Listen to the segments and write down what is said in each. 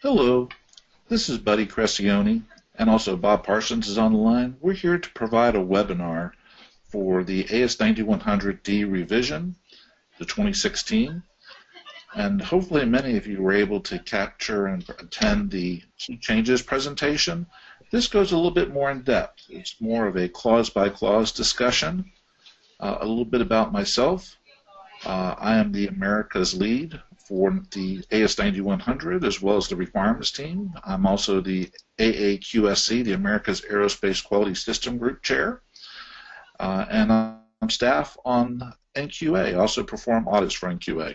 Hello, this is Buddy Cressionnie, and also Bob Parsons is on the line. We're here to provide a webinar for the AS9100D revision, the 2016, and hopefully many of you were able to capture and attend the key changes presentation. This goes a little bit more in depth. It's more of a clause-by-clause discussion. A little bit about myself. I am the Americas lead for the AS9100 as well as the requirements team. I'm also the AAQSC, the Americas Aerospace Quality System Group Chair, and I'm staff on NQA. I also perform audits for NQA.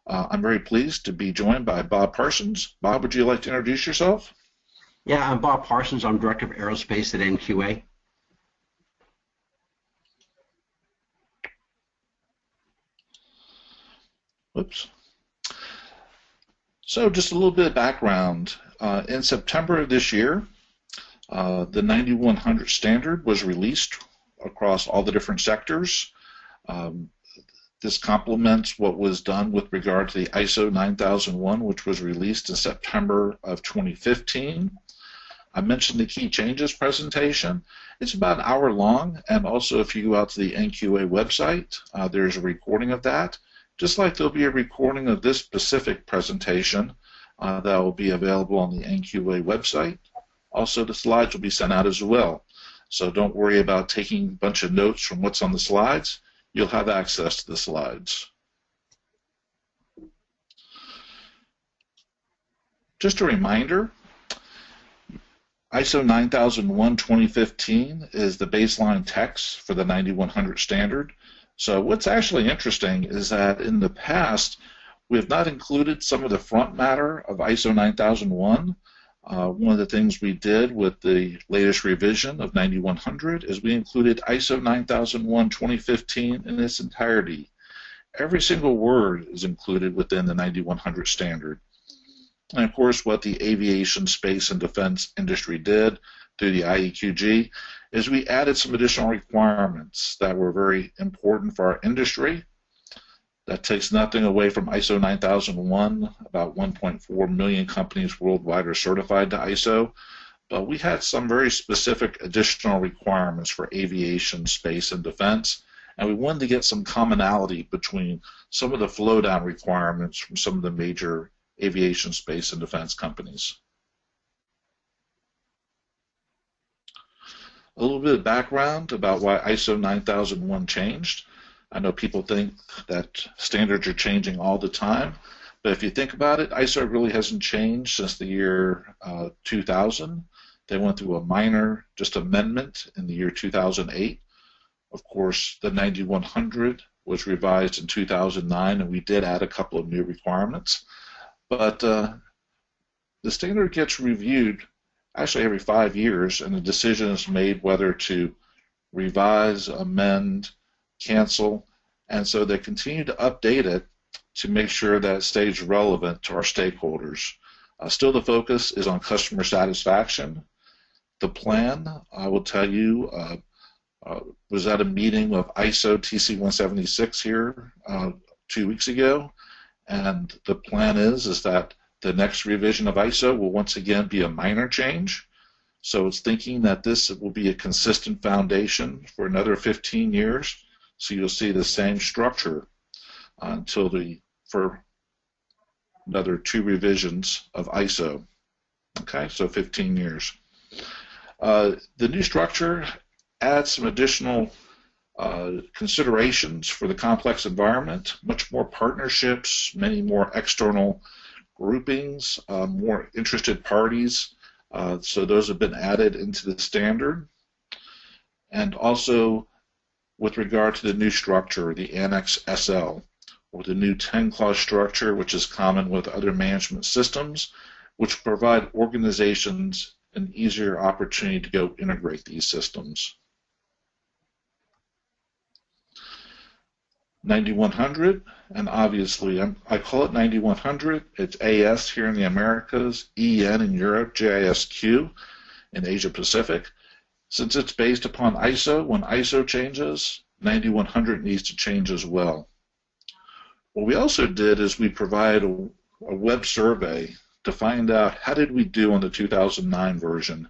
I'm very pleased to be joined by Bob Parsons. Bob, would you like to introduce yourself? Yeah, I'm Bob Parsons. I'm Director of Aerospace at NQA. Oops. So just a little bit of background. In September of this year, the 9100 standard was released across all the different sectors. This complements what was done with regard to the ISO 9001, which was released in September of 2015. I mentioned the key changes presentation. It's about an hour long, and also if you go out to the NQA website, there's a recording of that. Just like there'll be a recording of this specific presentation that will be available on the NQA website. Also, the slides will be sent out as well. So don't worry about taking a bunch of notes from what's on the slides. You'll have access to the slides. Just a reminder, ISO 9001:2015 is the baseline text for the 9100 standard. So what's actually interesting is that in the past, we have not included some of the front matter of ISO 9001. One of the things we did with the latest revision of 9100 is we included ISO 9001:2015 in its entirety. Every single word is included within the 9100 standard. And of course, what the aviation, space, and defense industry did through the IEQG is we added some additional requirements that were very important for our industry. That takes nothing away from ISO 9001. About 1.4 million companies worldwide are certified to ISO, but we had some very specific additional requirements for aviation, space, and defense, and we wanted to get some commonality between some of the flow-down requirements from some of the major aviation, space, and defense companies. A little bit of background about why ISO 9001 changed. I know people think that standards are changing all the time, but if you think about it, ISO really hasn't changed since the year 2000. They went through a minor just amendment in the year 2008. Of course, the 9100 was revised in 2009, and we did add a couple of new requirements. But the standard gets reviewed actually every 5 years, and the decision is made whether to revise, amend, cancel, and so they continue to update it to make sure that it stays relevant to our stakeholders. Still, the focus is on customer satisfaction. The plan, I will tell you, was at a meeting of ISO TC 176 here 2 weeks ago, and the plan is that the next revision of ISO will once again be a minor change. So it's thinking that this will be a consistent foundation for another 15 years. So you'll see the same structure for another 2 revisions of ISO. Okay, so 15 years. The new structure adds some additional considerations for the complex environment, much more partnerships, many more external groupings, more interested parties. So those have been added into the standard. And also, with regard to the new structure, the Annex SL, or the new 10-clause structure, which is common with other management systems, which provide organizations an easier opportunity to go integrate these systems. 9100, and obviously I call it 9100. It's AS here in the Americas, EN in Europe, JISQ in Asia Pacific. Since it's based upon ISO, when ISO changes, 9100 needs to change as well. What we also did is we provide a web survey to find out how did we do on the 2009 version.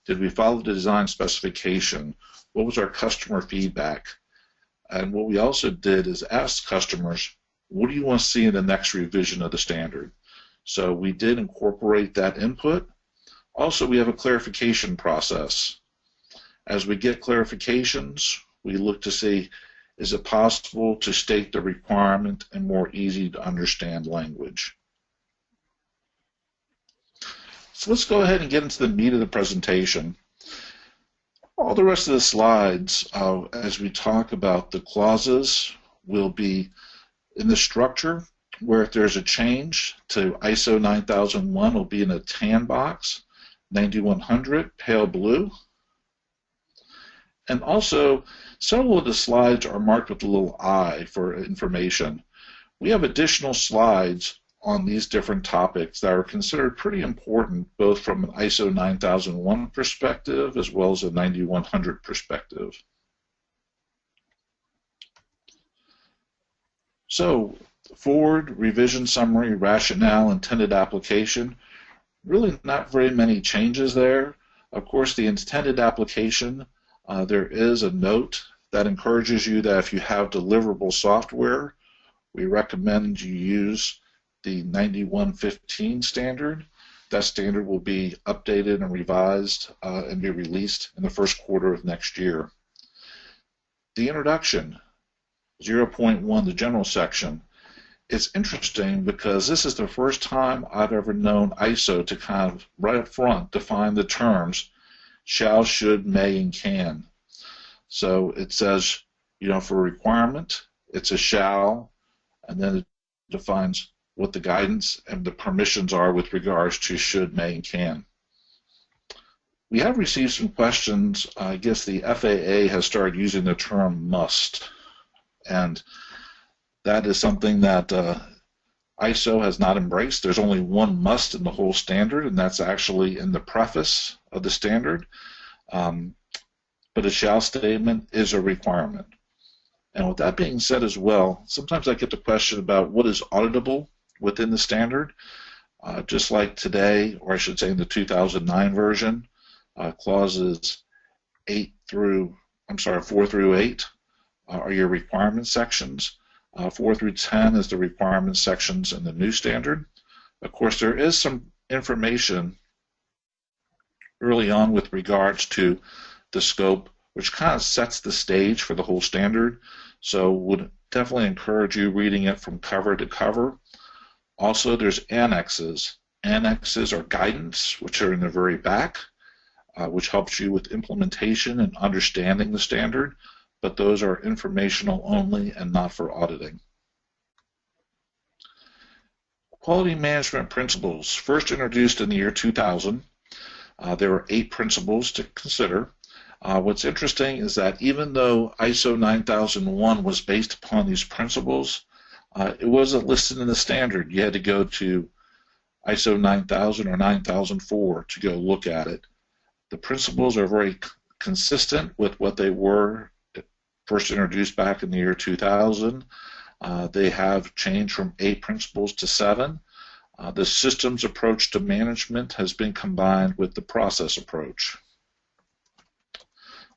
Did we follow the design specification? What was our customer feedback? And what we also did is ask customers, what do you want to see in the next revision of the standard? So we did incorporate that input. Also, we have a clarification process. As we get clarifications, we look to see, is it possible to state the requirement in more easy to understand language? So let's go ahead and get into the meat of the presentation. All the rest of the slides, as we talk about the clauses, will be in the structure, where if there's a change to ISO 9001, will be in a tan box, 9100, pale blue. And also, several of the slides are marked with a little I for information. We have additional slides on these different topics that are considered pretty important, both from an ISO 9001 perspective as well as a 9100 perspective. So, forward, revision summary, rationale, intended application, really not very many changes there. Of course, the intended application, there is a note that encourages you that if you have deliverable software, we recommend you use the 9115 standard. That standard will be updated and revised and be released in the first quarter of next year. The introduction, 0.1, the general section. It's interesting because this is the first time I've ever known ISO to kind of right up front define the terms shall, should, may, and can. So it says, you know, for requirement, it's a shall, and then it defines what the guidance and the permissions are with regards to should, may, and can. We have received some questions. I guess the FAA has started using the term must, and that is something that ISO has not embraced. There's only one must in the whole standard, and that's actually in the preface of the standard. But a shall statement is a requirement. And with that being said as well, sometimes I get the question about what is auditable within the standard. Just like today, or I should say in the 2009 version, clauses 4 through 8 are your requirement sections. 4 through 10 is the requirement sections in the new standard. Of course, there is some information early on with regards to the scope, which kind of sets the stage for the whole standard. So would definitely encourage you reading it from cover to cover. Also, there's annexes. Annexes are guidance, which are in the very back, which helps you with implementation and understanding the standard, but those are informational only and not for auditing. Quality management principles, first introduced in the year 2000. There were 8 principles to consider. What's interesting is that even though ISO 9001 was based upon these principles, it wasn't listed in the standard. You had to go to ISO 9000 or 9004 to go look at it. The principles are very consistent with what they were first introduced back in the year 2000. They have changed from 8 principles to 7. The systems approach to management has been combined with the process approach.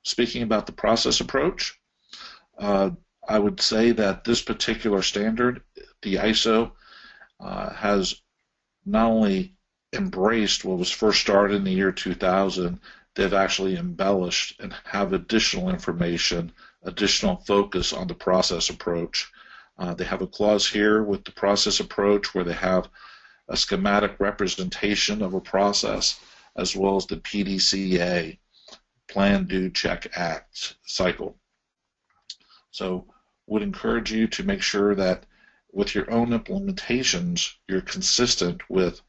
Speaking about the process approach, I would say that this particular standard, the ISO, has not only embraced what was first started in the year 2000, they've actually embellished and have additional information, additional focus on the process approach. They have a clause here with the process approach where they have a schematic representation of a process as well as the PDCA, Plan, Do, Check, Act cycle. So would encourage you to make sure that with your own implementations, you're consistent with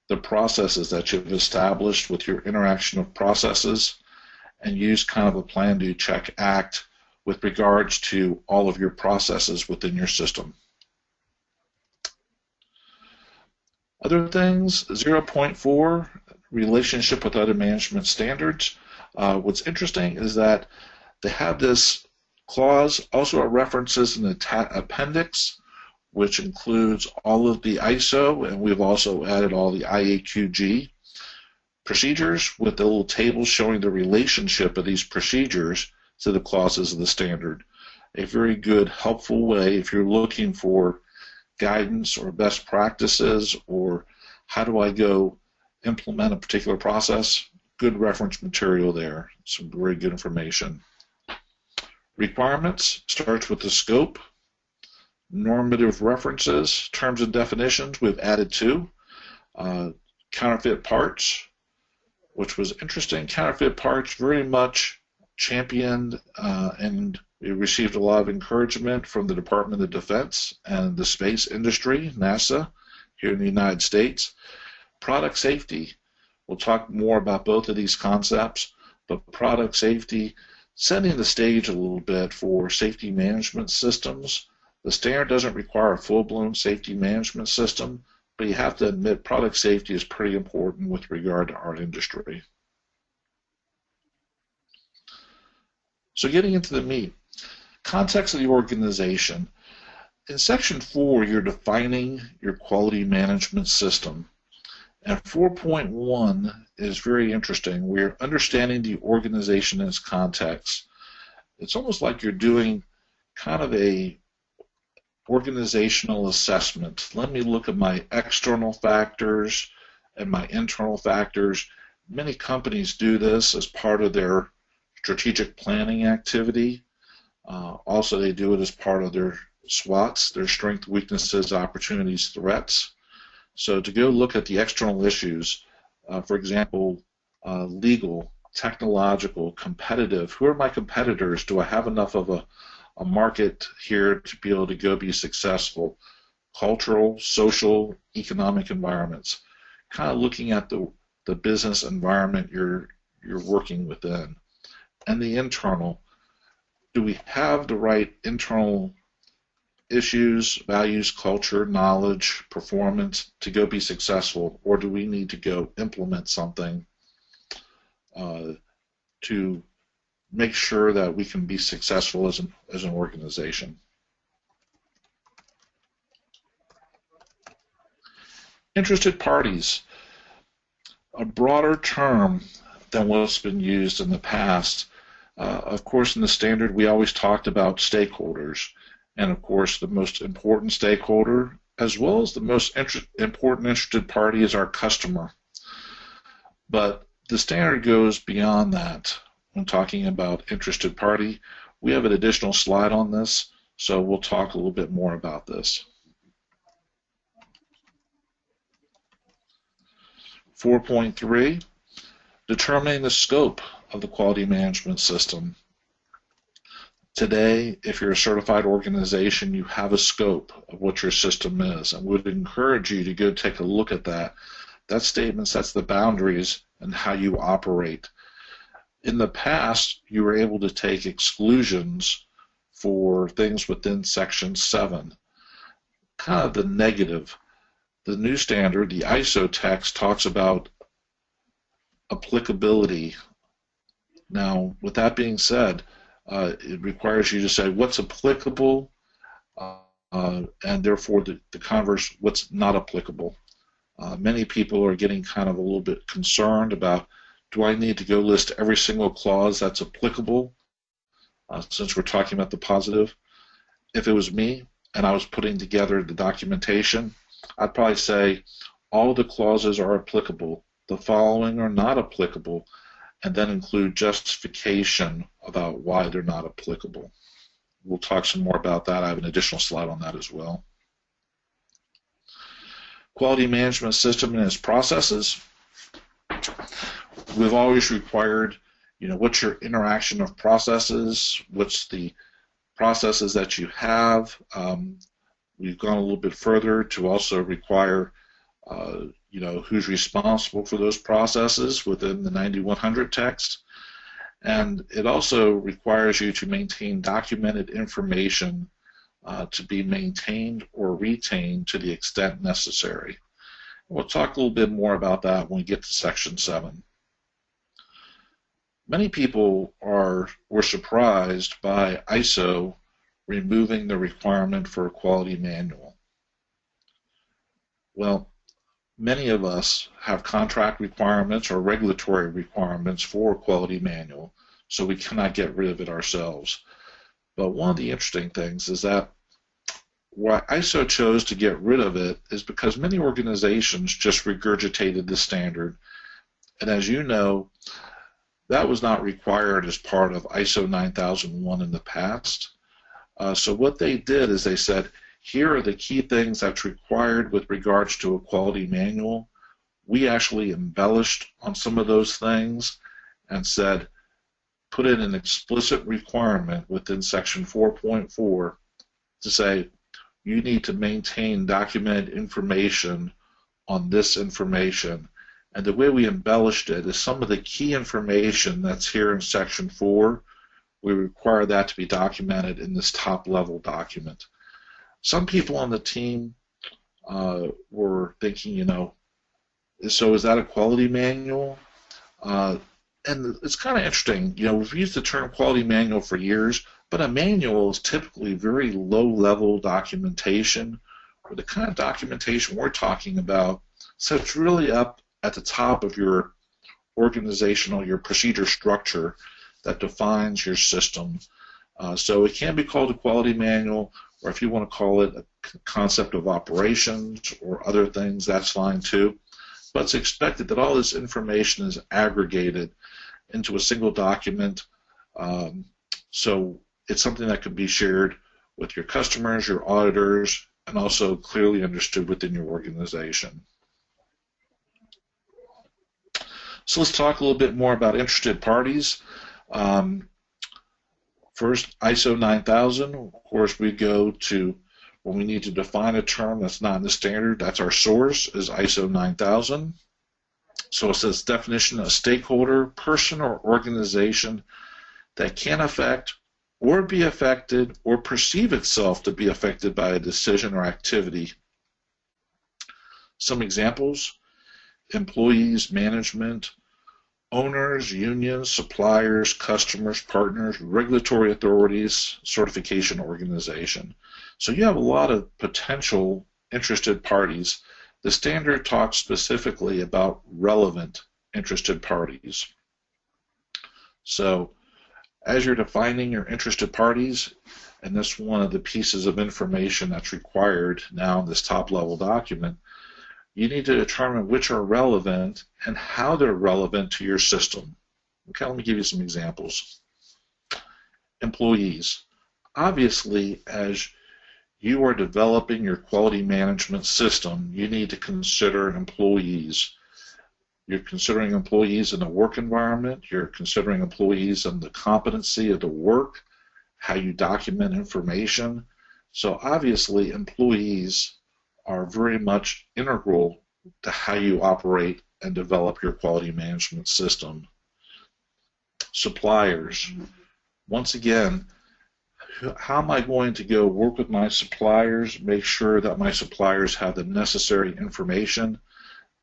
the processes that you've established with your interaction of processes, and use kind of a Plan, Do, Check, Act with regards to all of your processes within your system. Other things, 0.4, relationship with other management standards. What's interesting is that they have this clause, also references in the appendix, which includes all of the ISO, and we've also added all the IAQG procedures with the little tables showing the relationship of these procedures to the clauses of the standard. A very good, helpful way if you're looking for guidance or best practices or how do I go implement a particular process. Good reference material there, some very good information. Requirements starts with the scope. Normative references, terms and definitions, we've added two. Counterfeit parts, which was interesting. Counterfeit parts very much championed and we received a lot of encouragement from the Department of Defense and the space industry, NASA, here in the United States. Product safety, we'll talk more about both of these concepts, but product safety, setting the stage a little bit for safety management systems. The standard doesn't require a full-blown safety management system, but you have to admit product safety is pretty important with regard to our industry. So getting into the meat, context of the organization. In Section 4, you're defining your quality management system. And 4.1 is very interesting. We're understanding the organization in its context. It's almost like you're doing kind of a organizational assessment. Let me look at my external factors and my internal factors. Many companies do this as part of their strategic planning activity. Also, they do it as part of their SWOTs, their strengths, weaknesses, opportunities, threats. So to go look at the external issues, for example, legal, technological, competitive, who are my competitors? Do I have enough of a market here to be able to go be successful? Cultural, social, economic environments. Kind of looking at the business environment you're working within. And the internal, do we have the right internal issues, values, culture, knowledge, performance to go be successful, or do we need to go implement something to make sure that we can be successful as an organization? Interested parties, a broader term than what's been used in the past. Of course, in the standard, we always talked about stakeholders. And of course, the most important stakeholder, as well as the most important interested party, is our customer. But the standard goes beyond that when talking about interested party. We have an additional slide on this, so we'll talk a little bit more about this. 4.3, determining the scope of the quality management system. Today, if you're a certified organization, you have a scope of what your system is, and would encourage you to go take a look at that. That statement sets the boundaries and how you operate. In the past, you were able to take exclusions for things within Section 7. Kind of the negative. The new standard, the ISO text, talks about applicability. Now, with that being said, it requires you to say what's applicable and therefore the converse, what's not applicable. Many people are getting kind of a little bit concerned about, do I need to go list every single clause that's applicable since we're talking about the positive? If it was me and I was putting together the documentation, I'd probably say all the clauses are applicable. The following are not applicable, and then include justification about why they're not applicable. We'll talk some more about that. I have an additional slide on that as well. Quality management system and its processes. We've always required, what's your interaction of processes? What's the processes that you have? We've gone a little bit further to also require who's responsible for those processes within the 9100 text. And it also requires you to maintain documented information to be maintained or retained to the extent necessary. We'll talk a little bit more about that when we get to Section 7. Many people were surprised by ISO removing the requirement for a quality manual. Well, many of us have contract requirements or regulatory requirements for a quality manual, so we cannot get rid of it ourselves. But one of the interesting things is that why ISO chose to get rid of it is because many organizations just regurgitated the standard. And as you know, that was not required as part of ISO 9001 in the past. So what they did is they said, here are the key things that's required with regards to a quality manual. We actually embellished on some of those things and said, put in an explicit requirement within section 4.4 to say, you need to maintain documented information on this information. And the way we embellished it is some of the key information that's here in section 4, we require that to be documented in this top level document. Some people on the team were thinking, you know, so is that a quality manual? And it's kind of interesting, you know, we've used the term quality manual for years, but a manual is typically very low-level documentation, or the kind of documentation we're talking about. So it's really up at the top of your organizational, your procedure structure that defines your system. So it can be called a quality manual, or if you want to call it a concept of operations or other things, that's fine too. But it's expected that all this information is aggregated into a single document. So it's something that can be shared with your customers, your auditors, and also clearly understood within your organization. So let's talk a little bit more about interested parties. First, ISO 9000. Of course, we go to when we need to define a term that's not in the standard. That's our source, is ISO 9000. So it says definition: a stakeholder, person, or organization that can affect or be affected or perceive itself to be affected by a decision or activity. Some examples: employees, management, owners, unions, suppliers, customers, partners, regulatory authorities, certification organization. So you have a lot of potential interested parties. The standard talks specifically about relevant interested parties. So as you're defining your interested parties, and that's one of the pieces of information that's required now in this top-level document, you need to determine which are relevant and how they're relevant to your system. Okay, let me give you some examples. Employees. Obviously, as you are developing your quality management system, you need to consider employees. You're considering employees in the work environment. You're considering employees in the competency of the work, how you document information. So obviously, employees are very much integral to how you operate and develop your quality management system. Suppliers. Once again, how am I going to go work with my suppliers, make sure that my suppliers have the necessary information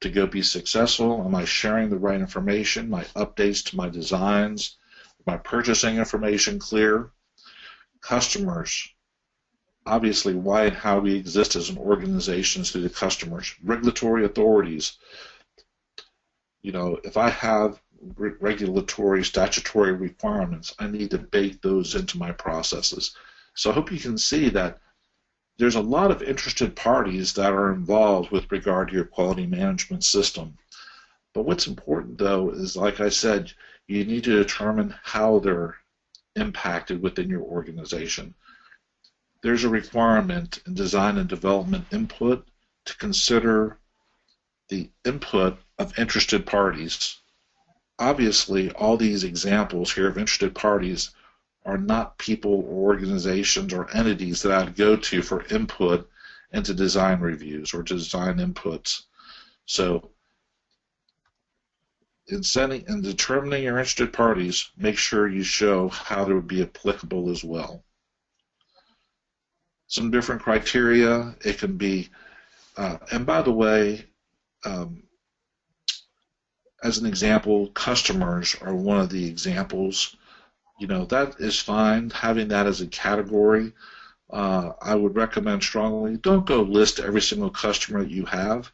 to go be successful? Am I sharing the right information, my updates to my designs, my purchasing information clear? Customers. Obviously, why and how we exist as an organization through the customers. Regulatory authorities. You know, if I have regulatory, statutory requirements, I need to bake those into my processes. So I hope you can see that there's a lot of interested parties that are involved with regard to your quality management system. But what's important, though, is, like I said, you need to determine how they're impacted within your organization. There's a requirement in design and development input to consider the input of interested parties. Obviously, all these examples here of interested parties are not people or organizations or entities that I'd go to for input into design reviews or design inputs. So in setting and determining your interested parties, make sure you show how they would be applicable as well. Some different criteria. It can be, and by the way, as an example, customers are one of the examples. You know, that is fine, having that as a category, I would recommend strongly, don't go list every single customer that you have.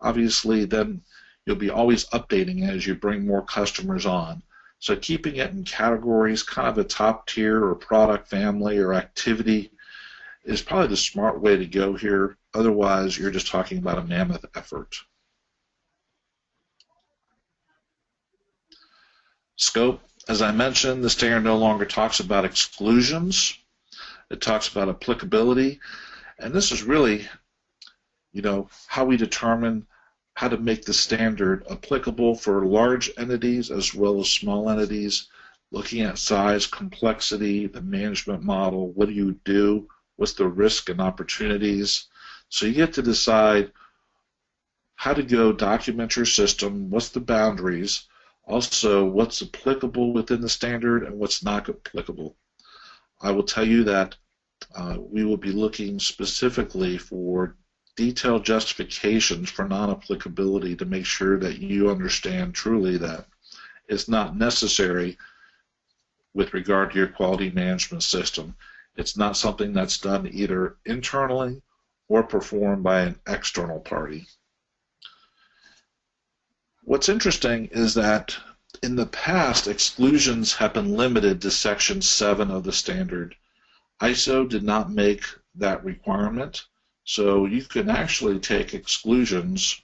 Obviously, then you'll be always updating as you bring more customers on. So keeping it in categories, kind of a top tier or product family or activity, is probably the smart way to go here. Otherwise, you're just talking about a mammoth effort. Scope, as I mentioned, the standard no longer talks about exclusions. It talks about applicability. And this is really, how we determine how to make the standard applicable for large entities as well as small entities, looking at size, complexity, the management model, what do you do, what's the risk and opportunities. So you get to decide how to go document your system, what's the boundaries, also what's applicable within the standard and what's not applicable. I will tell you that we will be looking specifically for detailed justifications for non-applicability to make sure that you understand truly that it's not necessary with regard to your quality management system. It's not something that's done either internally or performed by an external party. What's interesting is that in the past, exclusions have been limited to Section 7 of the standard. ISO did not make that requirement, so you can actually take exclusions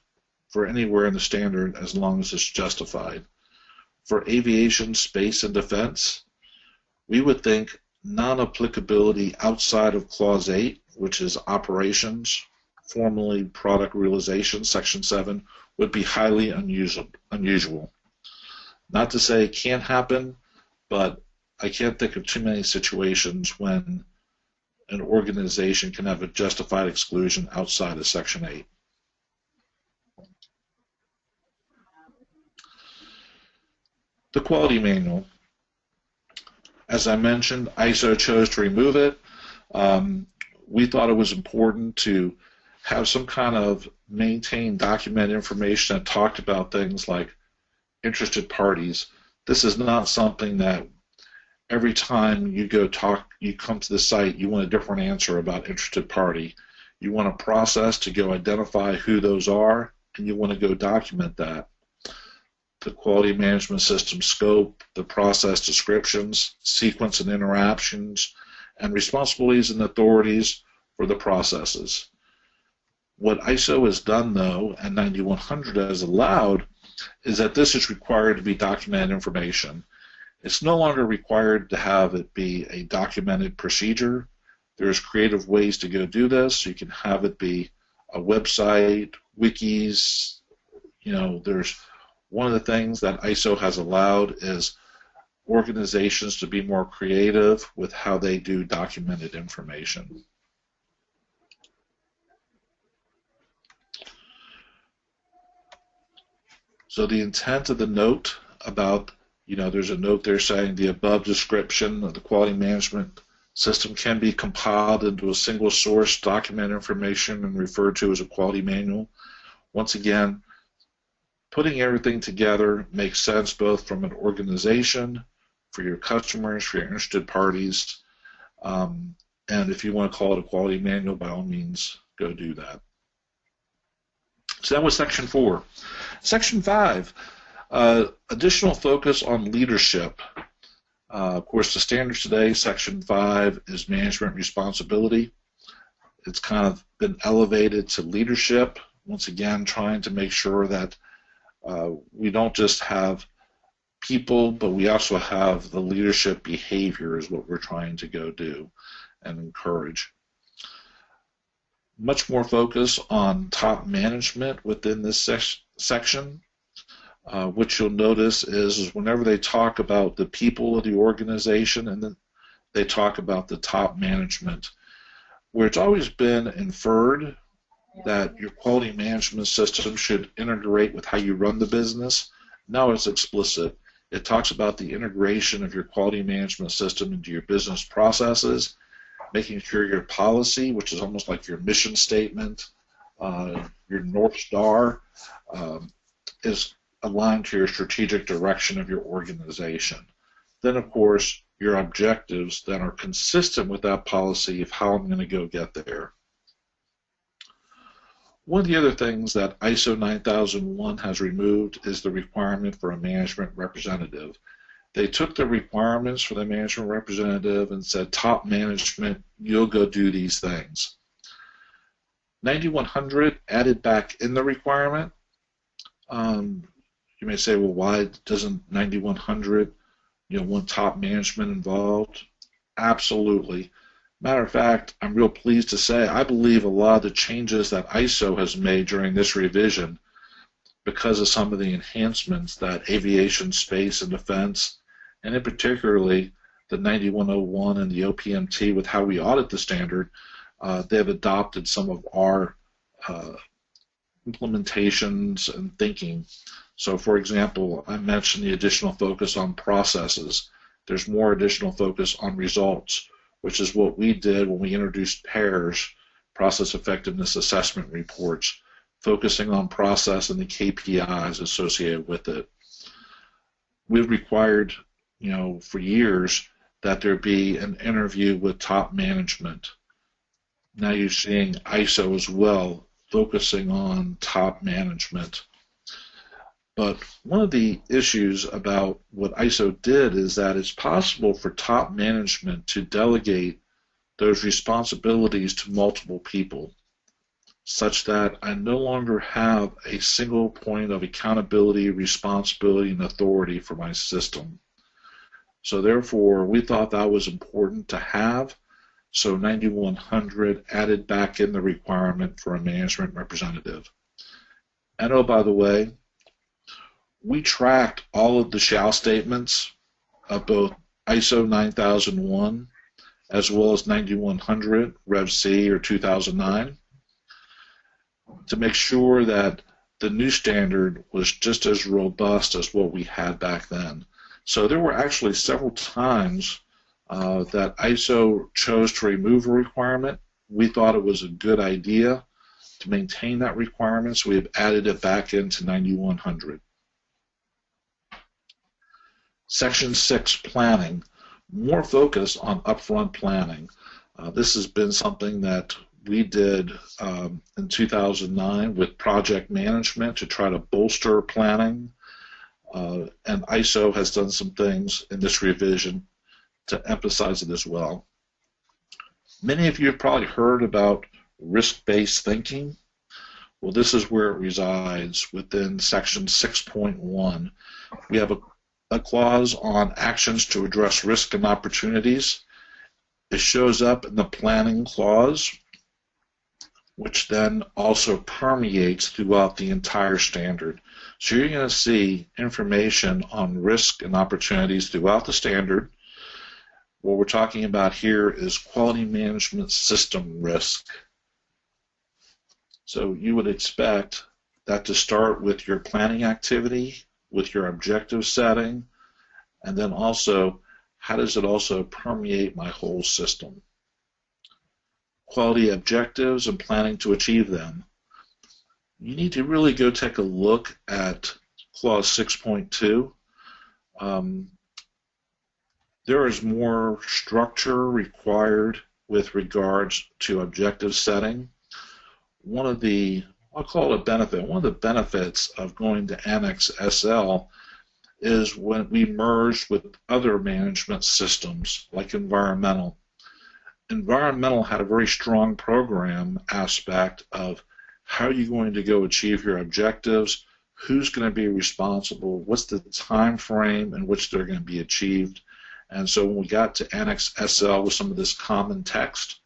for anywhere in the standard as long as it's justified. For aviation, space, and defense, we would think non-applicability outside of Clause 8, which is operations, formerly product realization, Section 7, would be highly unusual. Not to say it can't happen, but I can't think of too many situations when an organization can have a justified exclusion outside of Section 8. The quality manual. As I mentioned, ISO chose to remove it. We thought it was important to have some kind of maintained document information that talked about things like interested parties. This is not something that every time you come to the site, you want a different answer about interested party. You want a process to go identify who those are, and you want to go document that. The quality management system scope, the process descriptions, sequence and interactions, and responsibilities and authorities for the processes. What ISO has done, though, and 9100 has allowed, is that this is required to be documented information. It's no longer required to have it be a documented procedure. There's creative ways to go do this. You can have it be a website, wikis. There's one of the things that ISO has allowed is organizations to be more creative with how they do documented information. So the intent of the note about, there's a note there saying the above description of the quality management system can be compiled into a single source document information and referred to as a quality manual. Once again, putting everything together makes sense both from an organization, for your customers, for your interested parties, and if you want to call it a quality manual, by all means, go do that. So that was Section 4. Section 5, additional focus on leadership. Of course, the standards today, Section 5, is management responsibility. It's kind of been elevated to leadership, once again, trying to make sure that we don't just have people, but we also have the leadership behavior is what we're trying to go do and encourage. Much more focus on top management within this section. What you'll notice is whenever they talk about the people of the organization, and then they talk about the top management, where it's always been inferred that your quality management system should integrate with how you run the business. Now it's explicit. It talks about the integration of your quality management system into your business processes, making sure your policy, which is almost like your mission statement, your North Star, is aligned to your strategic direction of your organization. Then, of course, your objectives that are consistent with that policy of how I'm going to go get there. One of the other things that ISO 9001 has removed is the requirement for a management representative. They took the requirements for the management representative and said, top management, you'll go do these things. 9100 added back in the requirement. You may say, well, why doesn't 9100 want top management involved? Absolutely. Matter of fact, I'm real pleased to say I believe a lot of the changes that ISO has made during this revision, because of some of the enhancements that aviation, space, and defense, and in particularly the 9101 and the OPMT with how we audit the standard, they have adopted some of our implementations and thinking. So, for example, I mentioned the additional focus on processes. There's more additional focus on results, which is what we did when we introduced PEARS, Process Effectiveness Assessment Reports, focusing on process and the KPIs associated with it. We've required, for years that there be an interview with top management. Now you're seeing ISO as well, focusing on top management. But one of the issues about what ISO did is that it's possible for top management to delegate those responsibilities to multiple people, such that I no longer have a single point of accountability, responsibility, and authority for my system. So therefore, we thought that was important to have, so 9100 added back in the requirement for a management representative. And oh, by the way, we tracked all of the shall statements of both ISO 9001 as well as 9100 Rev C or 2009 to make sure that the new standard was just as robust as what we had back then. So there were actually several times that ISO chose to remove a requirement. We thought it was a good idea to maintain that requirement, so we have added it back into 9100. Section 6, planning. More focus on upfront planning. This has been something that we did in 2009 with project management to try to bolster planning, and ISO has done some things in this revision to emphasize it as well. Many of you have probably heard about risk-based thinking. Well, this is where it resides within Section 6.1. We have a clause on actions to address risk and opportunities. It shows up in the planning clause, which then also permeates throughout the entire standard. So you're going to see information on risk and opportunities throughout the standard. What we're talking about here is quality management system risk. So you would expect that to start with your planning activity, with your objective setting, and then also, how does it also permeate my whole system? Quality objectives and planning to achieve them. You need to really go take a look at Clause 6.2. There is more structure required with regards to objective setting. One of the, I'll call it a benefit, one of the benefits of going to Annex SL is when we merged with other management systems like environmental. Environmental had a very strong program aspect of how are you going to go achieve your objectives, who's going to be responsible, what's the time frame in which they're going to be achieved. And so when we got to Annex SL with some of this common text,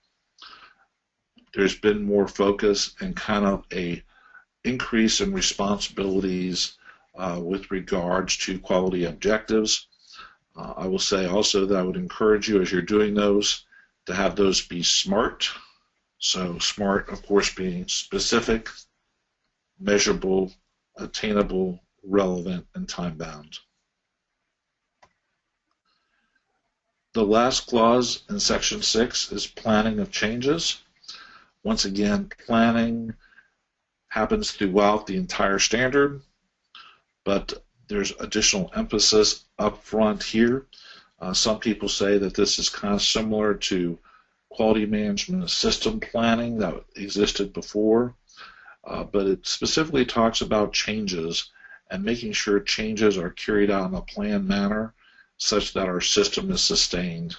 there's been more focus and kind of a increase in responsibilities with regards to quality objectives. I will say also that I would encourage you as you're doing those to have those be SMART. So SMART, of course, being specific, measurable, attainable, relevant, and time-bound. The last clause in Section 6 is planning of changes. Once again, planning happens throughout the entire standard, but there's additional emphasis up front here. Some people say that this is kind of similar to quality management system planning that existed before, but it specifically talks about changes and making sure changes are carried out in a planned manner such that our system is sustained.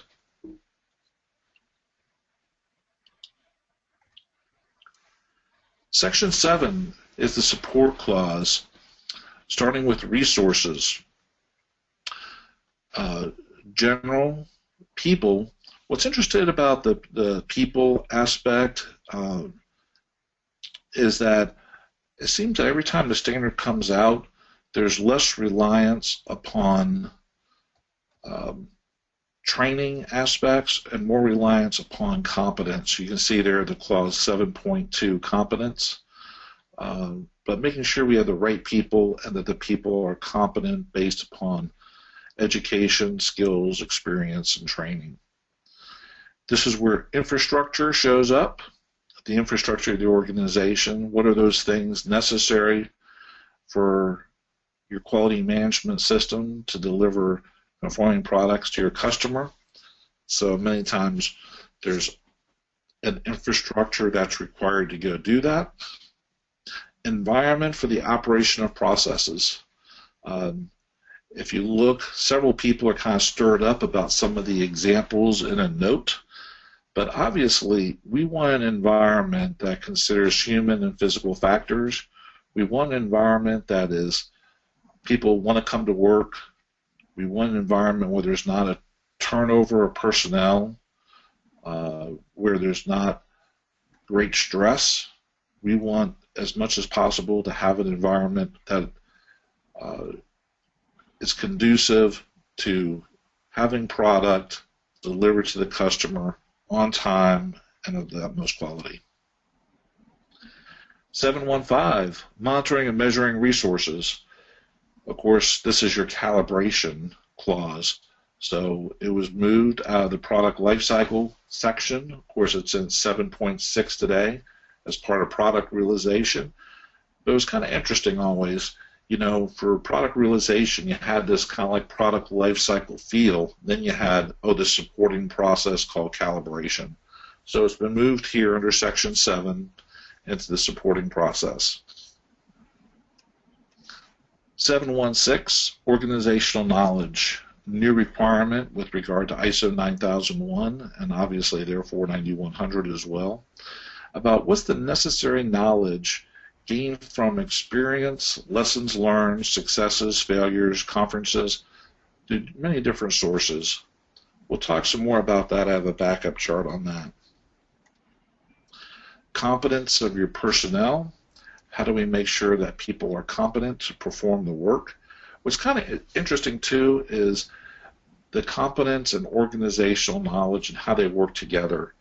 Section 7 is the support clause, starting with resources. General people. What's interesting about the people aspect is that it seems that every time the standard comes out, there's less reliance upon training aspects and more reliance upon competence. You can see there the clause 7.2, competence, but making sure we have the right people and that the people are competent based upon education, skills, experience, and training. This is where infrastructure shows up, the infrastructure of the organization. What are those things necessary for your quality management system to deliver conforming products to your customer? So many times there's an infrastructure that's required to go do that. Environment for the operation of processes. If you look, several people are kind of stirred up about some of the examples in a note, but obviously we want an environment that considers human and physical factors. We want an environment that is, people want to come to work. We want an environment where there's not a turnover of personnel, where there's not great stress. We want, as much as possible, to have an environment that is conducive to having product delivered to the customer on time and of the utmost quality. 7.15, monitoring and measuring resources. Of course, this is your calibration clause. So it was moved out of the product lifecycle section. Of course, it's in 7.6 today as part of product realization. But it was kind of interesting always. You know, for product realization, you had this kind of like product lifecycle feel. Then you had, the supporting process called calibration. So it's been moved here under Section 7 into the supporting process. 7.16, organizational knowledge. New requirement with regard to ISO 9001 and obviously therefore 9100 as well, about what's the necessary knowledge gained from experience, lessons learned, successes, failures, conferences, many different sources. We'll talk some more about that. I have a backup chart on that. Competence of your personnel. How do we make sure that people are competent to perform the work? What's kind of interesting too is the competence and organizational knowledge and how they work together.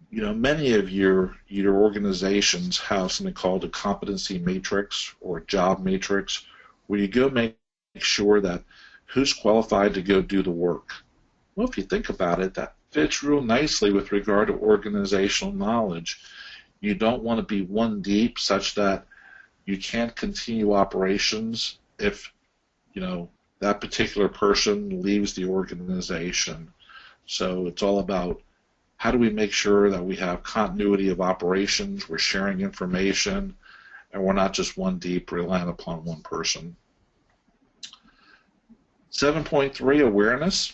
You know, many of your organizations have something called a competency matrix or a job matrix, where you go make sure that who's qualified to go do the work. Well, if you think about it, that fits real nicely with regard to organizational knowledge. You don't want to be one deep such that you can't continue operations if, you know, that particular person leaves the organization. So it's all about how do we make sure that we have continuity of operations, we're sharing information, and we're not just one deep relying upon one person. 7.3, awareness.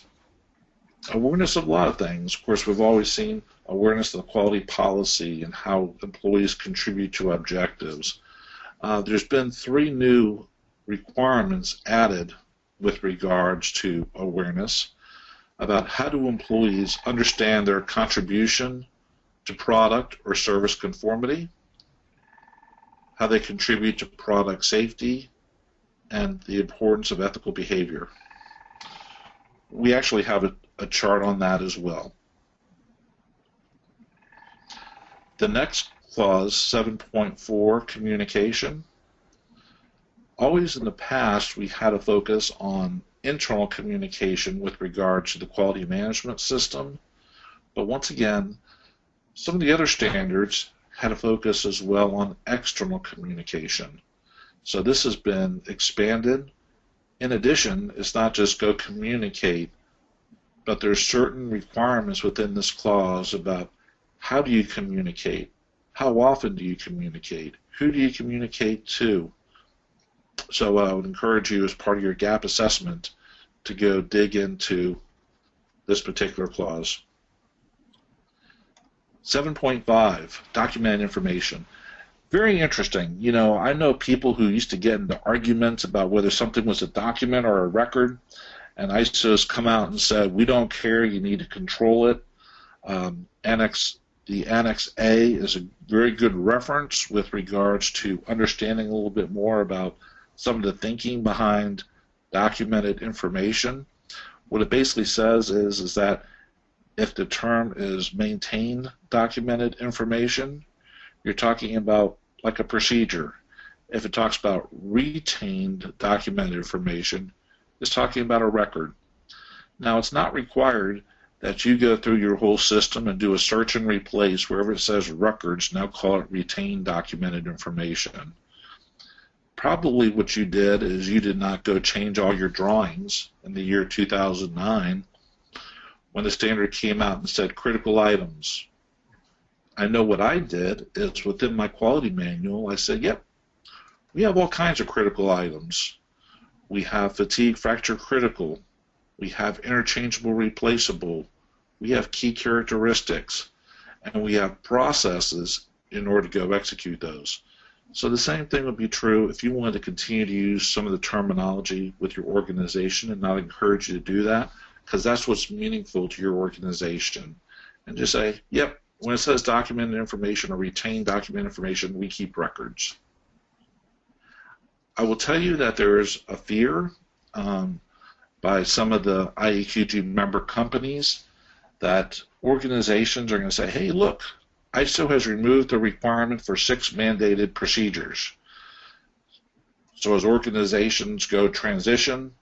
Awareness of a lot of things. Of course, we've always seen awareness of the quality policy and how employees contribute to objectives. There's been 3 new requirements added with regards to awareness about how do employees understand their contribution to product or service conformity, how they contribute to product safety, and the importance of ethical behavior. We actually have a chart on that as well. The next clause, 7.4, communication. Always in the past, we had a focus on internal communication with regard to the quality management system, but once again, some of the other standards had a focus as well on external communication. So this has been expanded. In addition, it's not just go communicate but there's certain requirements within this clause about how do you communicate, how often do you communicate, who do you communicate to. So I would encourage you as part of your gap assessment to go dig into this particular clause. 7.5, documented information. Very interesting. You know, I know people who used to get into arguments about whether something was a document or a record, and ISO's come out and said, we don't care, you need to control it. The Annex A is a very good reference with regards to understanding a little bit more about some of the thinking behind documented information. What it basically says is that if the term is maintain documented information, you're talking about like a procedure. If it talks about retained documented information, it's talking about a record. Now, it's not required that you go through your whole system and do a search and replace wherever it says records, now call it retained documented information. Probably what you did is you did not go change all your drawings in the year 2009 when the standard came out and said critical items. I know what I did is within my quality manual, I said, yep, we have all kinds of critical items. We have fatigue fracture critical. We have interchangeable replaceable. We have key characteristics. And we have processes in order to go execute those. So the same thing would be true if you wanted to continue to use some of the terminology with your organization, and not encourage you to do that, because that's what's meaningful to your organization. And just say, yep, when it says documented information or retained documented information, we keep records. I will tell you that there is a fear by some of the IAQG member companies that organizations are going to say, hey, look, ISO has removed the requirement for 6 mandated procedures. So as organizations go transition,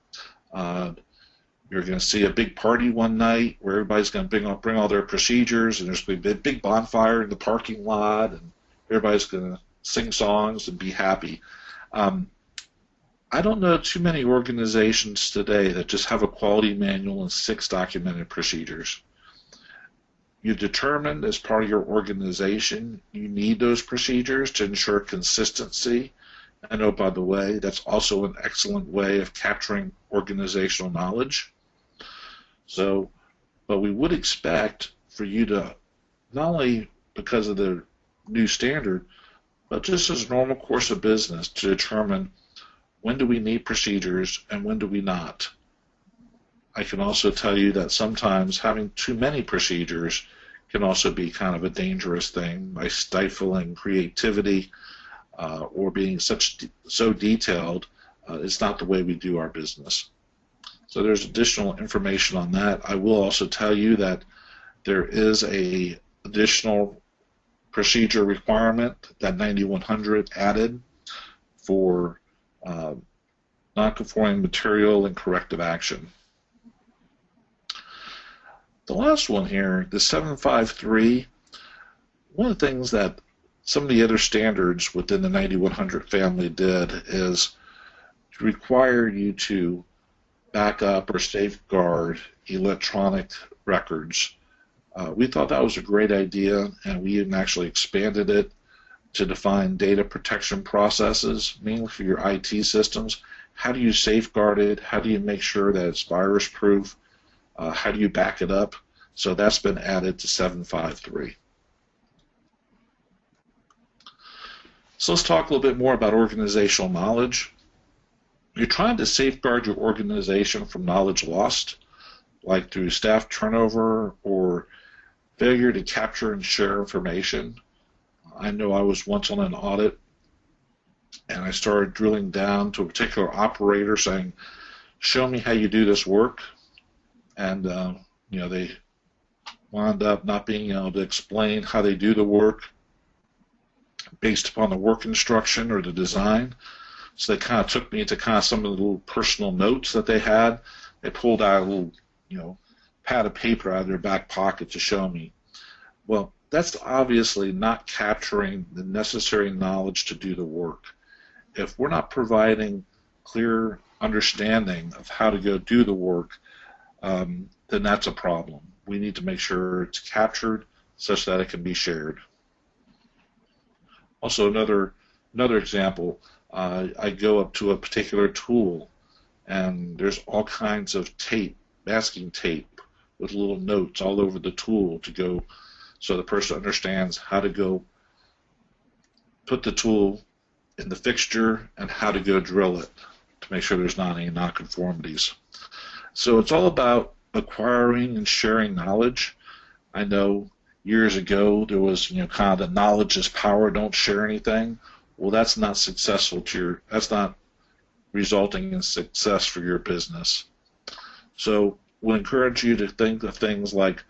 you're going to see a big party one night where everybody's going to bring all their procedures, and there's going to be a big bonfire in the parking lot, and everybody's going to sing songs and be happy. I don't know too many organizations today that just have a quality manual and 6 documented procedures. You determined as part of your organization you need those procedures to ensure consistency. And oh, by the way, that's also an excellent way of capturing organizational knowledge. So, but we would expect for you to, not only because of the new standard, but just as a normal course of business, to determine when do we need procedures and when do we not. I can also tell you that sometimes having too many procedures can also be kind of a dangerous thing by stifling creativity or being so detailed. It's not the way we do our business. So there's additional information on that. I will also tell you that there is a additional procedure requirement that 9100 added for non-conforming material and corrective action. The last one here, the 753, one of the things that some of the other standards within the 9100 family did is to require you to back up or safeguard electronic records. We thought that was a great idea, and we even actually expanded it to define data protection processes, mainly for your IT systems. How do you safeguard it? How do you make sure that it's virus-proof? How do you back it up? So that's been added to 753. So let's talk a little bit more about organizational knowledge. You're trying to safeguard your organization from knowledge lost, like through staff turnover or failure to capture and share information. I know I was once on an audit, and I started drilling down to a particular operator saying, show me how you do this work. And they wound up not being able to explain how they do the work based upon the work instruction or the design. So they kind of took me into kind of some of the little personal notes that they had. They pulled out a little, pad of paper out of their back pocket to show me. Well, that's obviously not capturing the necessary knowledge to do the work. If we're not providing clear understanding of how to go do the work, then that's a problem. We need to make sure it's captured such that it can be shared. Also, another example, I go up to a particular tool, and there's all kinds of tape, masking tape, with little notes all over the tool to go so the person understands how to go put the tool in the fixture and how to go drill it to make sure there's not any nonconformities. So it's all about acquiring and sharing knowledge. I know years ago there was, kind of the knowledge is power, don't share anything. Well, that's not successful that's not resulting in success for your business. So we'll encourage you to think of things like,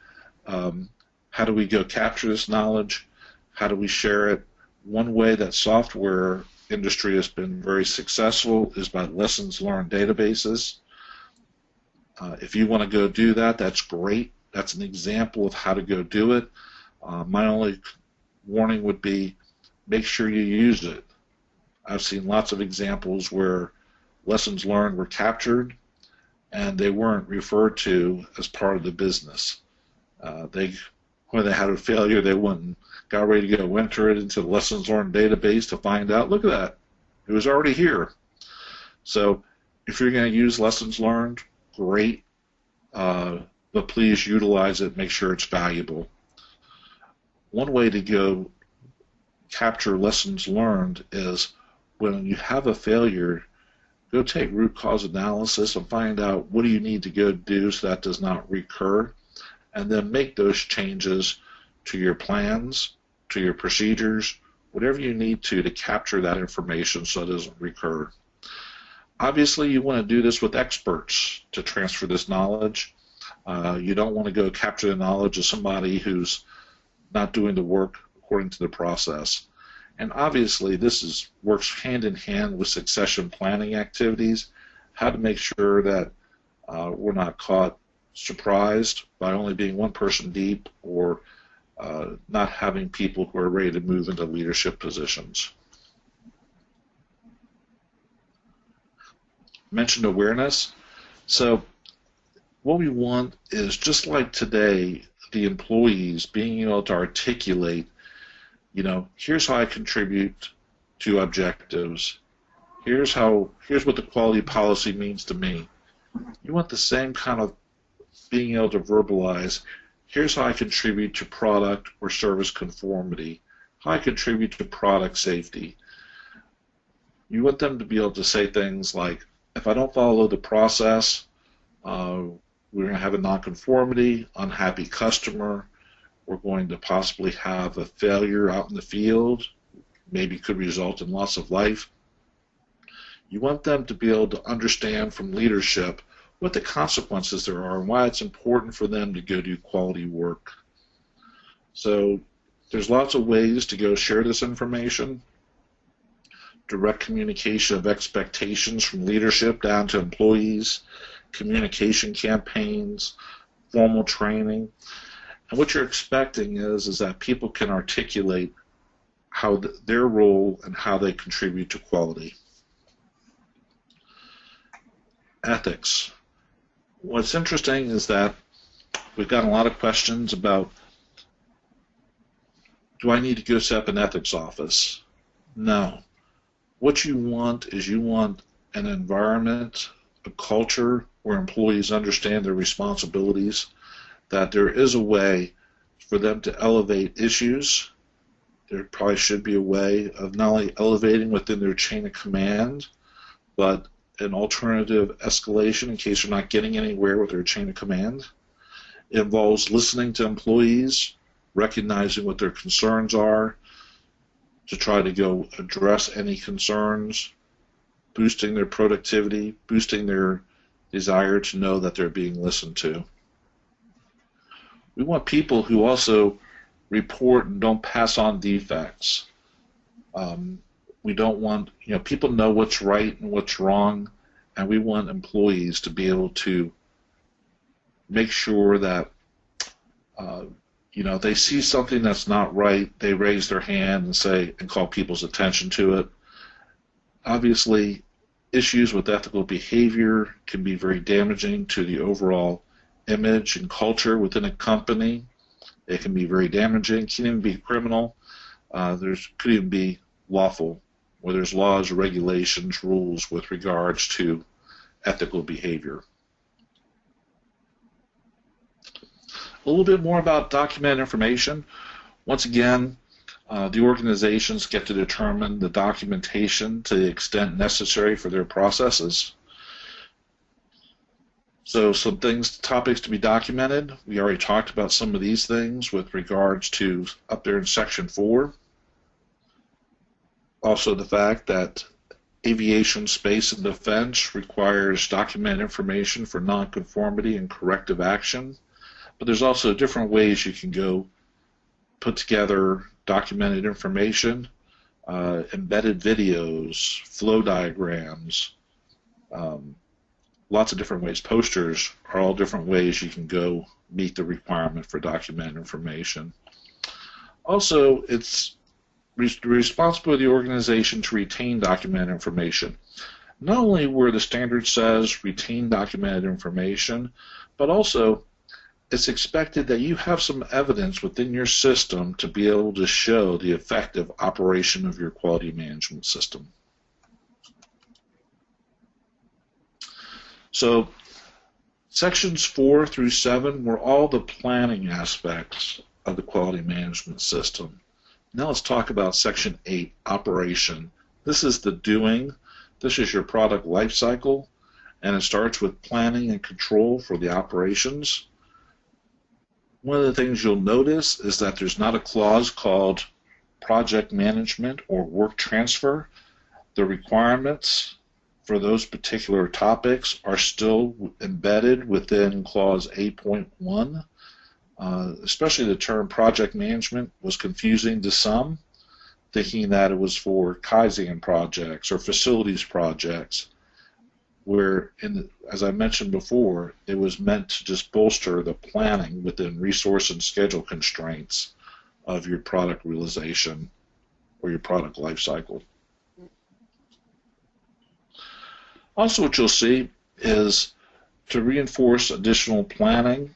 how do we go capture this knowledge? How do we share it? One way that software industry has been very successful is by lessons learned databases. If you want to go do that, that's great. That's an example of how to go do it. My only warning would be make sure you use it. I've seen lots of examples where lessons learned were captured and they weren't referred to as part of the business. When they had a failure, they went and got ready to go enter it into the lessons learned database to find out, look at that, it was already here. So if you're going to use lessons learned, great, but please utilize it, make sure it's valuable. One way to go capture lessons learned is when you have a failure, go take root cause analysis and find out what do you need to go do so that does not recur, and then make those changes to your plans, to your procedures, whatever you need to capture that information so it doesn't recur. Obviously, you want to do this with experts to transfer this knowledge. You don't want to go capture the knowledge of somebody who's not doing the work according to the process. And obviously, this works hand in hand with succession planning activities, how to make sure that we're not caught surprised by only being one person deep or not having people who are ready to move into leadership positions. Mentioned awareness. So what we want is, just like today, the employees being able to articulate, here's how I contribute to objectives. Here's what the quality policy means to me. You want the same kind of being able to verbalize, here's how I contribute to product or service conformity, how I contribute to product safety. You want them to be able to say things like, if I don't follow the process, we're going to have a nonconformity, unhappy customer, we're going to possibly have a failure out in the field, maybe could result in loss of life. You want them to be able to understand from leadership what the consequences there are and why it's important for them to go do quality work. So there's lots of ways to go share this information. Direct communication of expectations from leadership down to employees, communication campaigns, formal training. And what you're expecting is that people can articulate how their role and how they contribute to quality. Ethics. What's interesting is that we've gotten a lot of questions about, do I need to go set up an ethics office? No. What you want is an environment, a culture where employees understand their responsibilities, that there is a way for them to elevate issues. There probably should be a way of not only elevating within their chain of command, but an alternative escalation in case they're not getting anywhere with their chain of command. It involves listening to employees, recognizing what their concerns are, to try to go address any concerns, boosting their productivity, boosting their desire to know that they're being listened to. We want people who also report and don't pass on defects. We don't want, people know what's right and what's wrong, and we want employees to be able to make sure that they see something that's not right, they raise their hand and call people's attention to it. Obviously, issues with ethical behavior can be very damaging to the overall image and culture within a company. It can be very damaging. It can even be criminal. Could even be lawful, where there's laws, regulations, rules with regards to ethical behavior. A little bit more about documented information. Once again, the organizations get to determine the documentation to the extent necessary for their processes. So some topics to be documented. We already talked about some of these things with regards to up there in Section 4. Also the fact that aviation, space, and defense requires documented information for nonconformity and corrective action. But there's also different ways you can go put together documented information, embedded videos, flow diagrams, lots of different ways. Posters are all different ways you can go meet the requirement for documented information. Also, it's the responsibility of the organization to retain documented information. Not only where the standard says retain documented information, but also it's expected that you have some evidence within your system to be able to show the effective operation of your quality management system. So sections 4 through 7 were all the planning aspects of the quality management system. Now let's talk about section 8, operation. This is the doing. This is your product life cycle, and it starts with planning and control for the operations. One of the things you'll notice is that there's not a clause called project management or work transfer. The requirements for those particular topics are still embedded within clause 8.1. Especially the term project management was confusing to some, thinking that it was for Kaizen projects or facilities projects, where, as I mentioned before, it was meant to just bolster the planning within resource and schedule constraints of your product realization or your product life cycle. Also, what you'll see is to reinforce additional planning,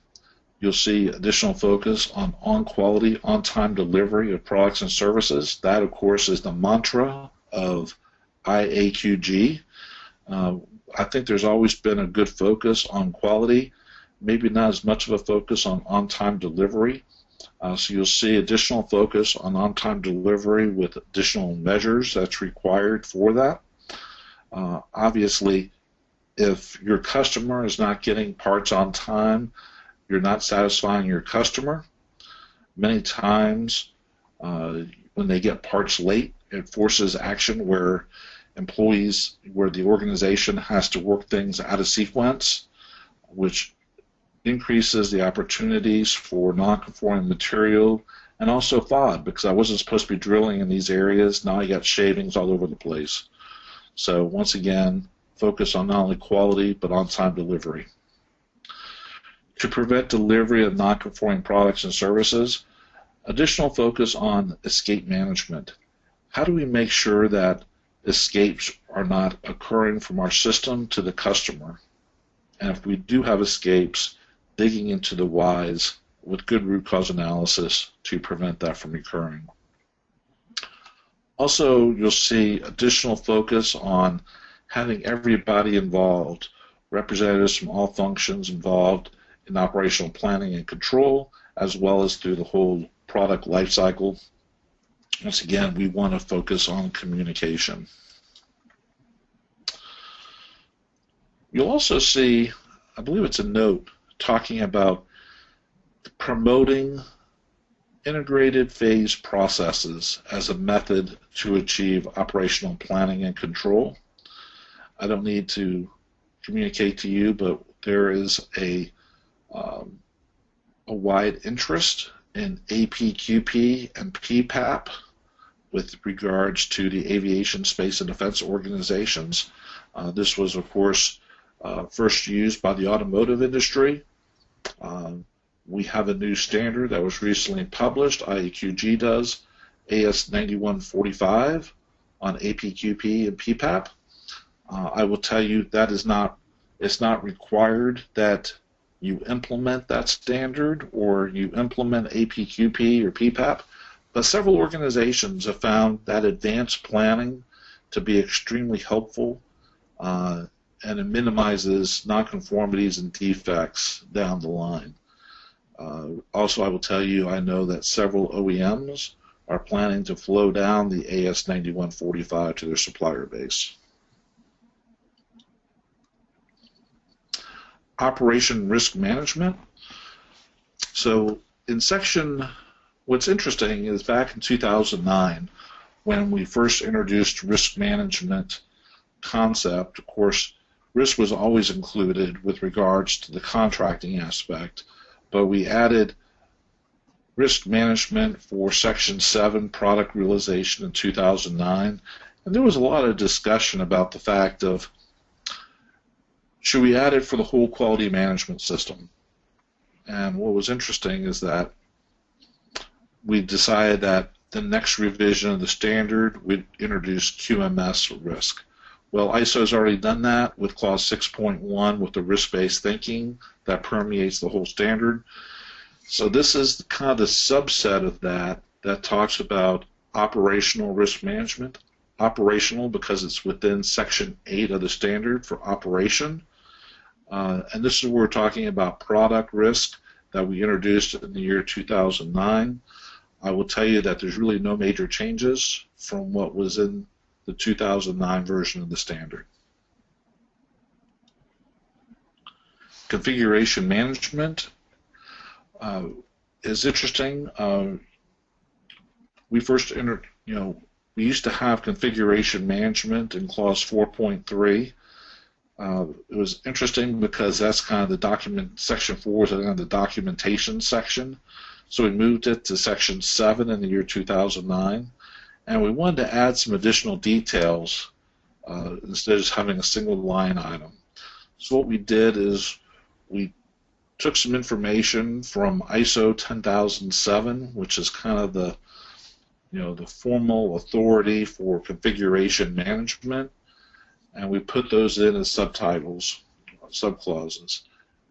you'll see additional focus on quality, on-time delivery of products and services. That, of course, is the mantra of IAQG. I think there's always been a good focus on quality, maybe not as much of a focus on on-time delivery. So you'll see additional focus on on-time delivery with additional measures that's required for that. Obviously, if your customer is not getting parts on time, you're not satisfying your customer. Many times when they get parts late, it forces action where the organization has to work things out of sequence, which increases the opportunities for non-conforming material and also FOD, because I wasn't supposed to be drilling in these areas. Now I got shavings all over the place. So once again, focus on not only quality but on-time delivery. To prevent delivery of non-conforming products and services, additional focus on escape management. How do we make sure that escapes are not occurring from our system to the customer? And if we do have escapes, digging into the whys with good root cause analysis to prevent that from occurring. Also, you'll see additional focus on having everybody involved, representatives from all functions involved in operational planning and control, as well as through the whole product life cycle. Once again, we want to focus on communication. You'll also see, I believe it's a note, talking about promoting integrated phase processes as a method to achieve operational planning and control. I don't need to communicate to you, but there is a wide interest in APQP and PPAP with regards to the aviation, space, and defense organizations. This was, of course, first used by the automotive industry. We have a new standard that was recently published, IAQG does, AS 9145 on APQP and PPAP. I will tell you that it's not required that you implement that standard or you implement APQP or PPAP. But several organizations have found that advanced planning to be extremely helpful, and it minimizes nonconformities and defects down the line. Also, I will tell you, I know that several OEMs are planning to flow down the AS9145 to their supplier base. Operation risk management. So in section, what's interesting is back in 2009, when we first introduced risk management concept, of course, risk was always included with regards to the contracting aspect, but we added risk management for Section 7, product realization, in 2009, and there was a lot of discussion about the fact of, should we add it for the whole quality management system? And what was interesting is that we decided that the next revision of the standard would introduce QMS risk. Well, ISO has already done that with clause 6.1 with the risk-based thinking that permeates the whole standard. So this is kind of the subset of that that talks about operational risk management. Operational because it's within Section 8 of the standard for operation. And this is where we're talking about product risk that we introduced in the year 2009. I will tell you that there's really no major changes from what was in the 2009 version of the standard. Configuration management is interesting. We first entered, we used to have configuration management in clause 4.3. It was interesting because that's kind of the document, section 4 is kind of the documentation section. So we moved it to section 7 in the year 2009. And we wanted to add some additional details instead of just having a single line item. So what we did is we took some information from ISO 10007, which is kind of the the formal authority for configuration management, and we put those in as subtitles, subclauses.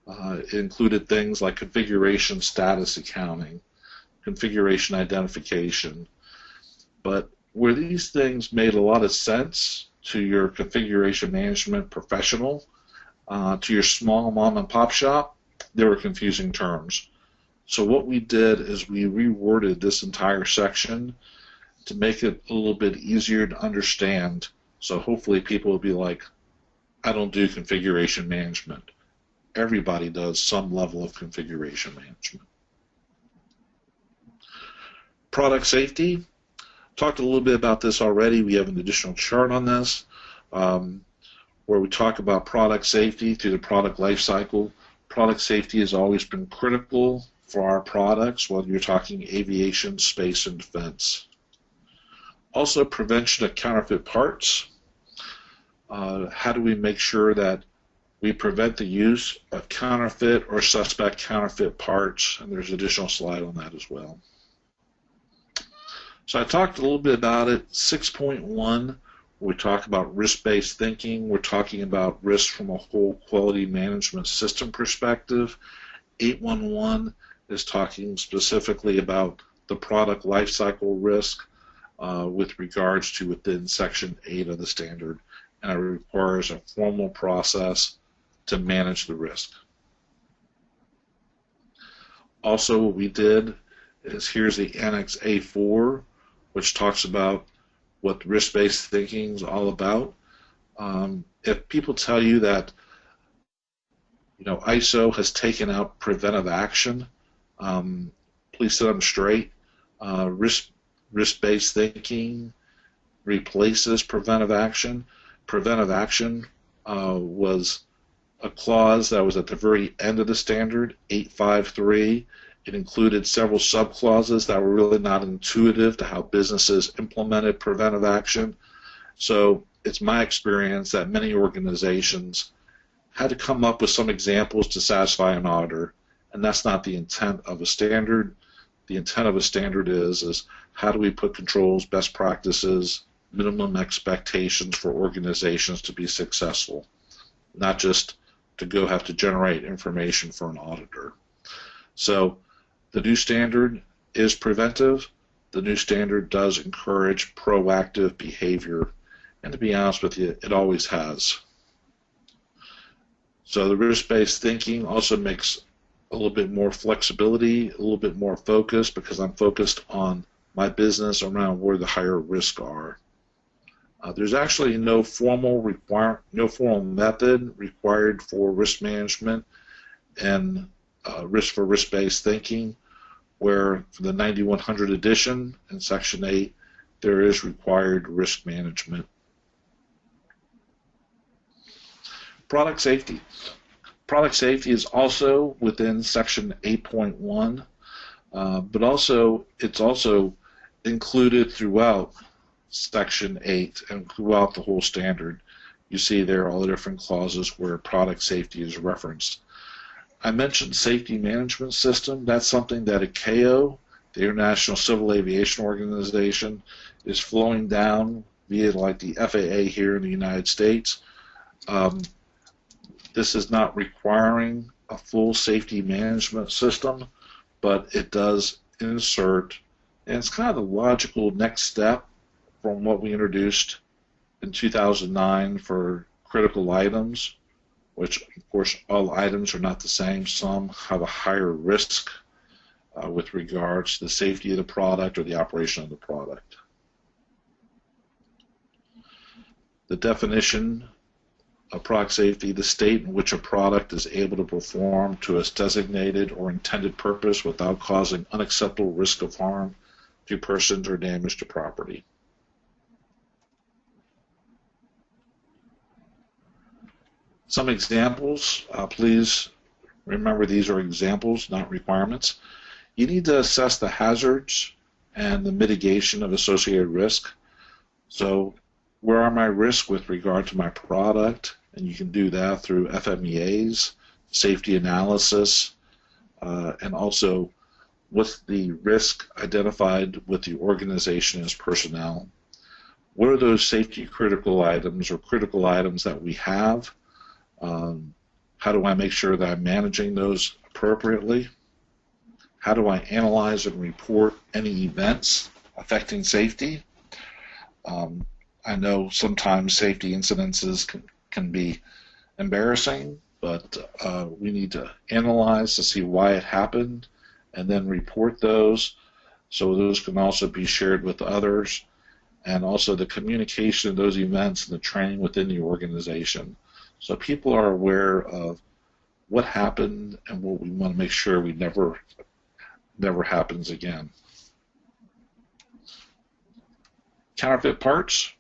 It included things like configuration status accounting, configuration identification. But where these things made a lot of sense to your configuration management professional, to your small mom and pop shop, they were confusing terms. So what we did is we reworded this entire section to make it a little bit easier to understand. So hopefully people will be like, I don't do configuration management. Everybody does some level of configuration management. Product safety. Talked a little bit about this already. We have an additional chart on this where we talk about product safety through the product life cycle. Product safety has always been critical for our products, whether you're talking aviation, space, and defense. Also, prevention of counterfeit parts. How do we make sure that we prevent the use of counterfeit or suspect counterfeit parts? And there's an additional slide on that as well. So I talked a little bit about it. 6.1, we talk about risk-based thinking. We're talking about risk from a whole quality management system perspective. 8.1 is talking specifically about the product lifecycle risk with regards to within Section 8 of the standard, and it requires a formal process to manage the risk. Also, what we did is here's the Annex A4, which talks about what risk-based thinking is all about. If people tell you that ISO has taken out preventive action, please set them straight. Risk-based thinking replaces preventive action. Preventive action was a clause that was at the very end of the standard, 853. It included several subclauses that were really not intuitive to how businesses implemented preventive action. So it's my experience that many organizations had to come up with some examples to satisfy an auditor, and that's not the intent of a standard. The intent of a standard is how do we put controls, best practices, minimum expectations for organizations to be successful, not just to go have to generate information for an auditor. So the new standard is preventive. The new standard does encourage proactive behavior, and to be honest with you, it always has. So the risk-based thinking also makes a little bit more flexibility, a little bit more focus, because I'm focused on my business around where the higher risks are. There's actually no formal method required for risk management and risk-based thinking, where for the 9100 edition in Section 8, there is required risk management. Product safety. Product safety is also within Section 8.1, but it's also included throughout Section 8 and throughout the whole standard. You see there all the different clauses where product safety is referenced. I mentioned safety management system. That's something that ICAO, the International Civil Aviation Organization, is flowing down via like the FAA here in the United States. This is not requiring a full safety management system, but it does insert, and it's kind of the logical next step from what we introduced in 2009 for critical items, which of course all items are not the same. Some have a higher risk with regards to the safety of the product or the operation of the product. The definition of product safety: the state in which a product is able to perform to its designated or intended purpose without causing unacceptable risk of harm to persons or damage to property. Some examples, please remember these are examples, not requirements. You need to assess the hazards and the mitigation of associated risk. So where are my risks with regard to my product? And you can do that through FMEAs, safety analysis, and also what's the risk identified with the organization as personnel. What are those safety critical items or critical items that we have? How do I make sure that I'm managing those appropriately? How do I analyze and report any events affecting safety? I know sometimes safety incidences can be embarrassing, but we need to analyze to see why it happened and then report those, so those can also be shared with others, and also the communication of those events and the training within the organization, so people are aware of what happened and what we want to make sure we never happens again. Counterfeit parts.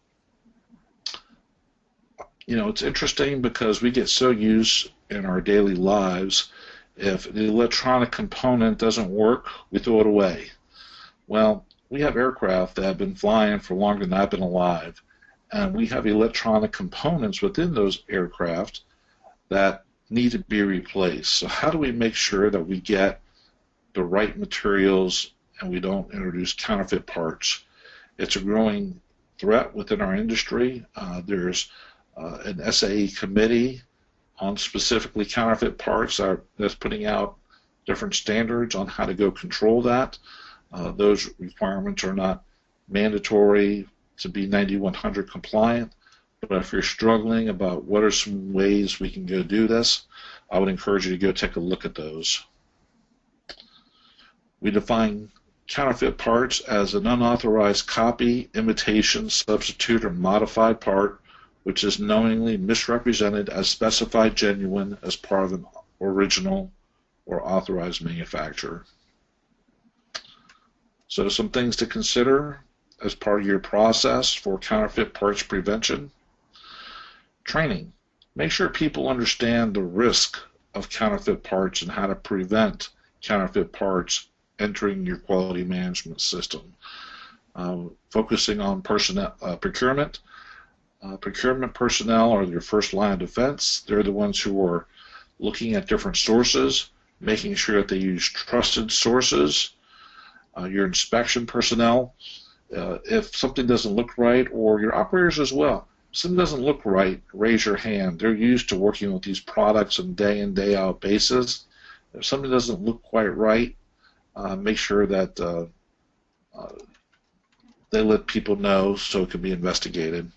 You know, it's interesting because we get so used in our daily lives, if the electronic component doesn't work, we throw it away. Well, we have aircraft that have been flying for longer than I've been alive, and we have electronic components within those aircraft that need to be replaced. So how do we make sure that we get the right materials and we don't introduce counterfeit parts? It's a growing threat within our industry. There's an SAE committee on specifically counterfeit parts that's putting out different standards on how to go control that. Those requirements are not mandatory to be 9100 compliant, but if you're struggling about what are some ways we can go do this, I would encourage you to go take a look at those. We define counterfeit parts as an unauthorized copy, imitation, substitute, or modified part which is knowingly misrepresented as specified genuine as part of an original or authorized manufacturer. So some things to consider as part of your process for counterfeit parts prevention. Training. Make sure people understand the risk of counterfeit parts and how to prevent counterfeit parts entering your quality management system. Focusing on procurement. Procurement personnel are your first line of defense. They're the ones who are looking at different sources, making sure that they use trusted sources. Your inspection personnel, if something doesn't look right, or your operators as well, something doesn't look right, raise your hand. They're used to working with these products on a day in, day out basis. If something doesn't look quite right, make sure that they let people know so it can be investigated.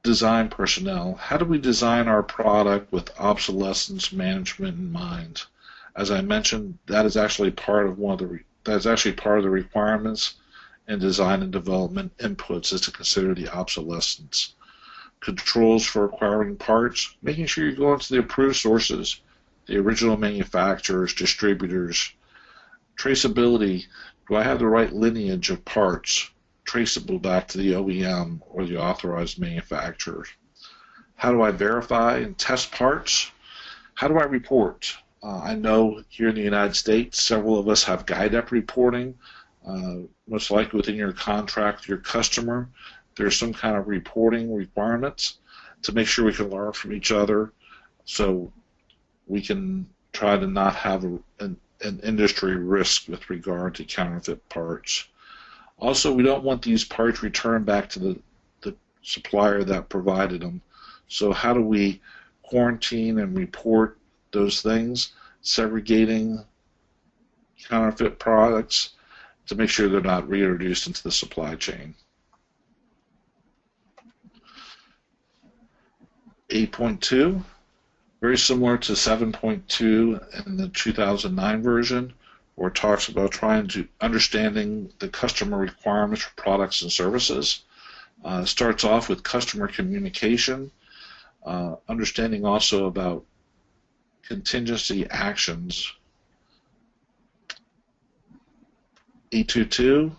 Design personnel. How do we design our product with obsolescence management in mind? As I mentioned, that is actually part of the requirements in design and development inputs is to consider the obsolescence. Controls for acquiring parts, making sure you go into the approved sources, the original manufacturers, distributors. Traceability, do I have the right lineage of parts traceable back to the OEM or the authorized manufacturer? How do I verify and test parts? How do I report? I know here in the United States, several of us have GUIDEP reporting. Most likely within your contract, your customer, there's some kind of reporting requirements to make sure we can learn from each other so we can try to not have an industry risk with regard to counterfeit parts. Also, we don't want these parts returned back to the supplier that provided them. So how do we quarantine and report those things, segregating counterfeit products to make sure they're not reintroduced into the supply chain? 8.2, very similar to 7.2 in the 2009 version, where it talks about understanding the customer requirements for products and services. Starts off with customer communication, understanding also about contingency actions. 8.2.2,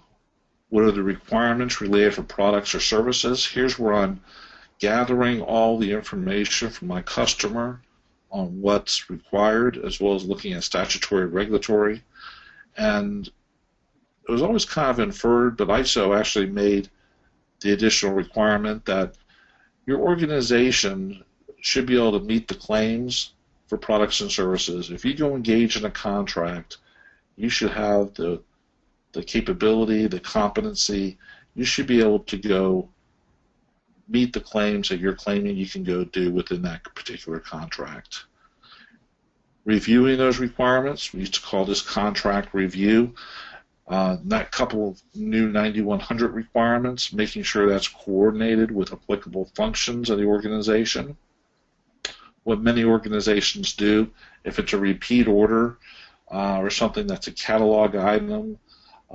what are the requirements related for products or services? Here's where I'm gathering all the information from my customer on what's required, as well as looking at statutory, regulatory. And it was always kind of inferred, but ISO actually made the additional requirement that your organization should be able to meet the claims for products and services. If you go engage in a contract, you should have the capability, the competency. You should be able to go meet the claims that you're claiming you can go do within that particular contract. Reviewing those requirements, we used to call this contract review. That couple of new 9100 requirements, making sure that's coordinated with applicable functions of the organization. What many organizations do, if it's a repeat order or something that's a catalog item,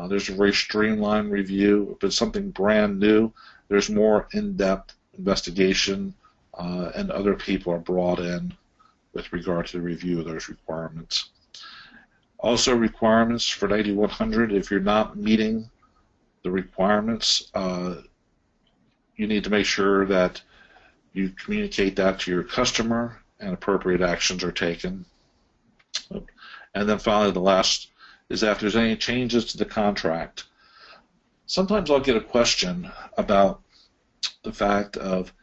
there's a very streamlined review. If it's something brand new, there's more in-depth investigation and other people are brought in with regard to the review of those requirements. Also, requirements for 9100, if you're not meeting the requirements, you need to make sure that you communicate that to your customer and appropriate actions are taken. And then finally, the last is that if there's any changes to the contract. Sometimes I'll get a question about the fact of,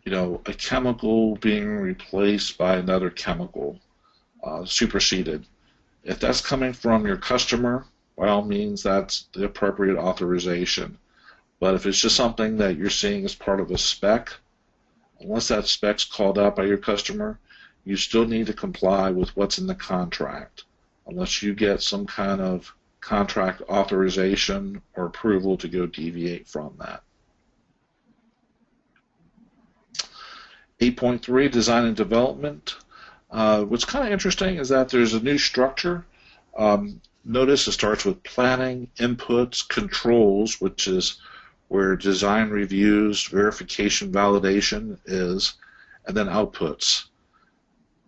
a chemical being replaced by another chemical, superseded. If that's coming from your customer, by all means, that's the appropriate authorization. But if it's just something that you're seeing as part of a spec, unless that spec's called out by your customer, you still need to comply with what's in the contract, unless you get some kind of contract authorization or approval to go deviate from that. 8.3, design and development. What's kind of interesting is that there's a new structure. Notice it starts with planning, inputs, controls, which is where design reviews, verification, validation is, and then outputs.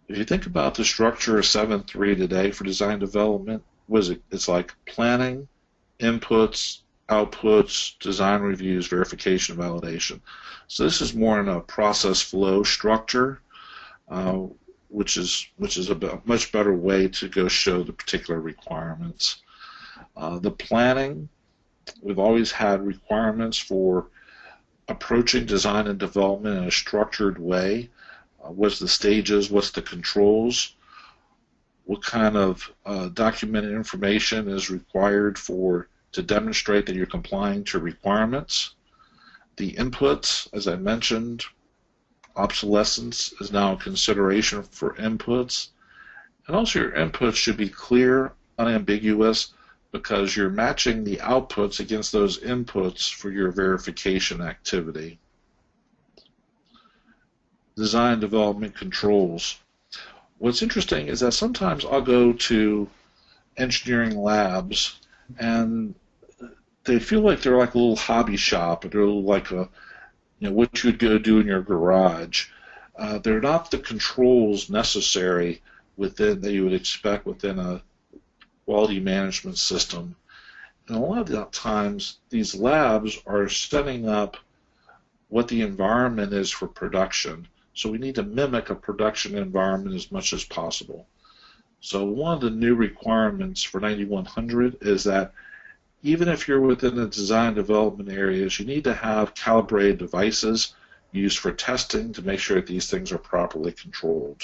If you think about the structure of 7.3 today for design development, it's like planning, inputs, outputs, design reviews, verification, validation. So this is more in a process flow structure, which is a much better way to go show the particular requirements. The planning, we've always had requirements for approaching design and development in a structured way. What's the stages, what's the controls, what kind of documented information is required to demonstrate that you're complying to requirements. The inputs, as I mentioned, obsolescence is now a consideration for inputs. And also your inputs should be clear, unambiguous, because you're matching the outputs against those inputs for your verification activity. Design development controls. What's interesting is that sometimes I'll go to engineering labs and they feel like they're like a little hobby shop, or they're like a, what you would go do in your garage. They're not the controls necessary that you would expect within a quality management system. And a lot of the times, these labs are setting up what the environment is for production. So we need to mimic a production environment as much as possible. So one of the new requirements for 9100 is that even if you're within the design development areas, you need to have calibrated devices used for testing to make sure that these things are properly controlled.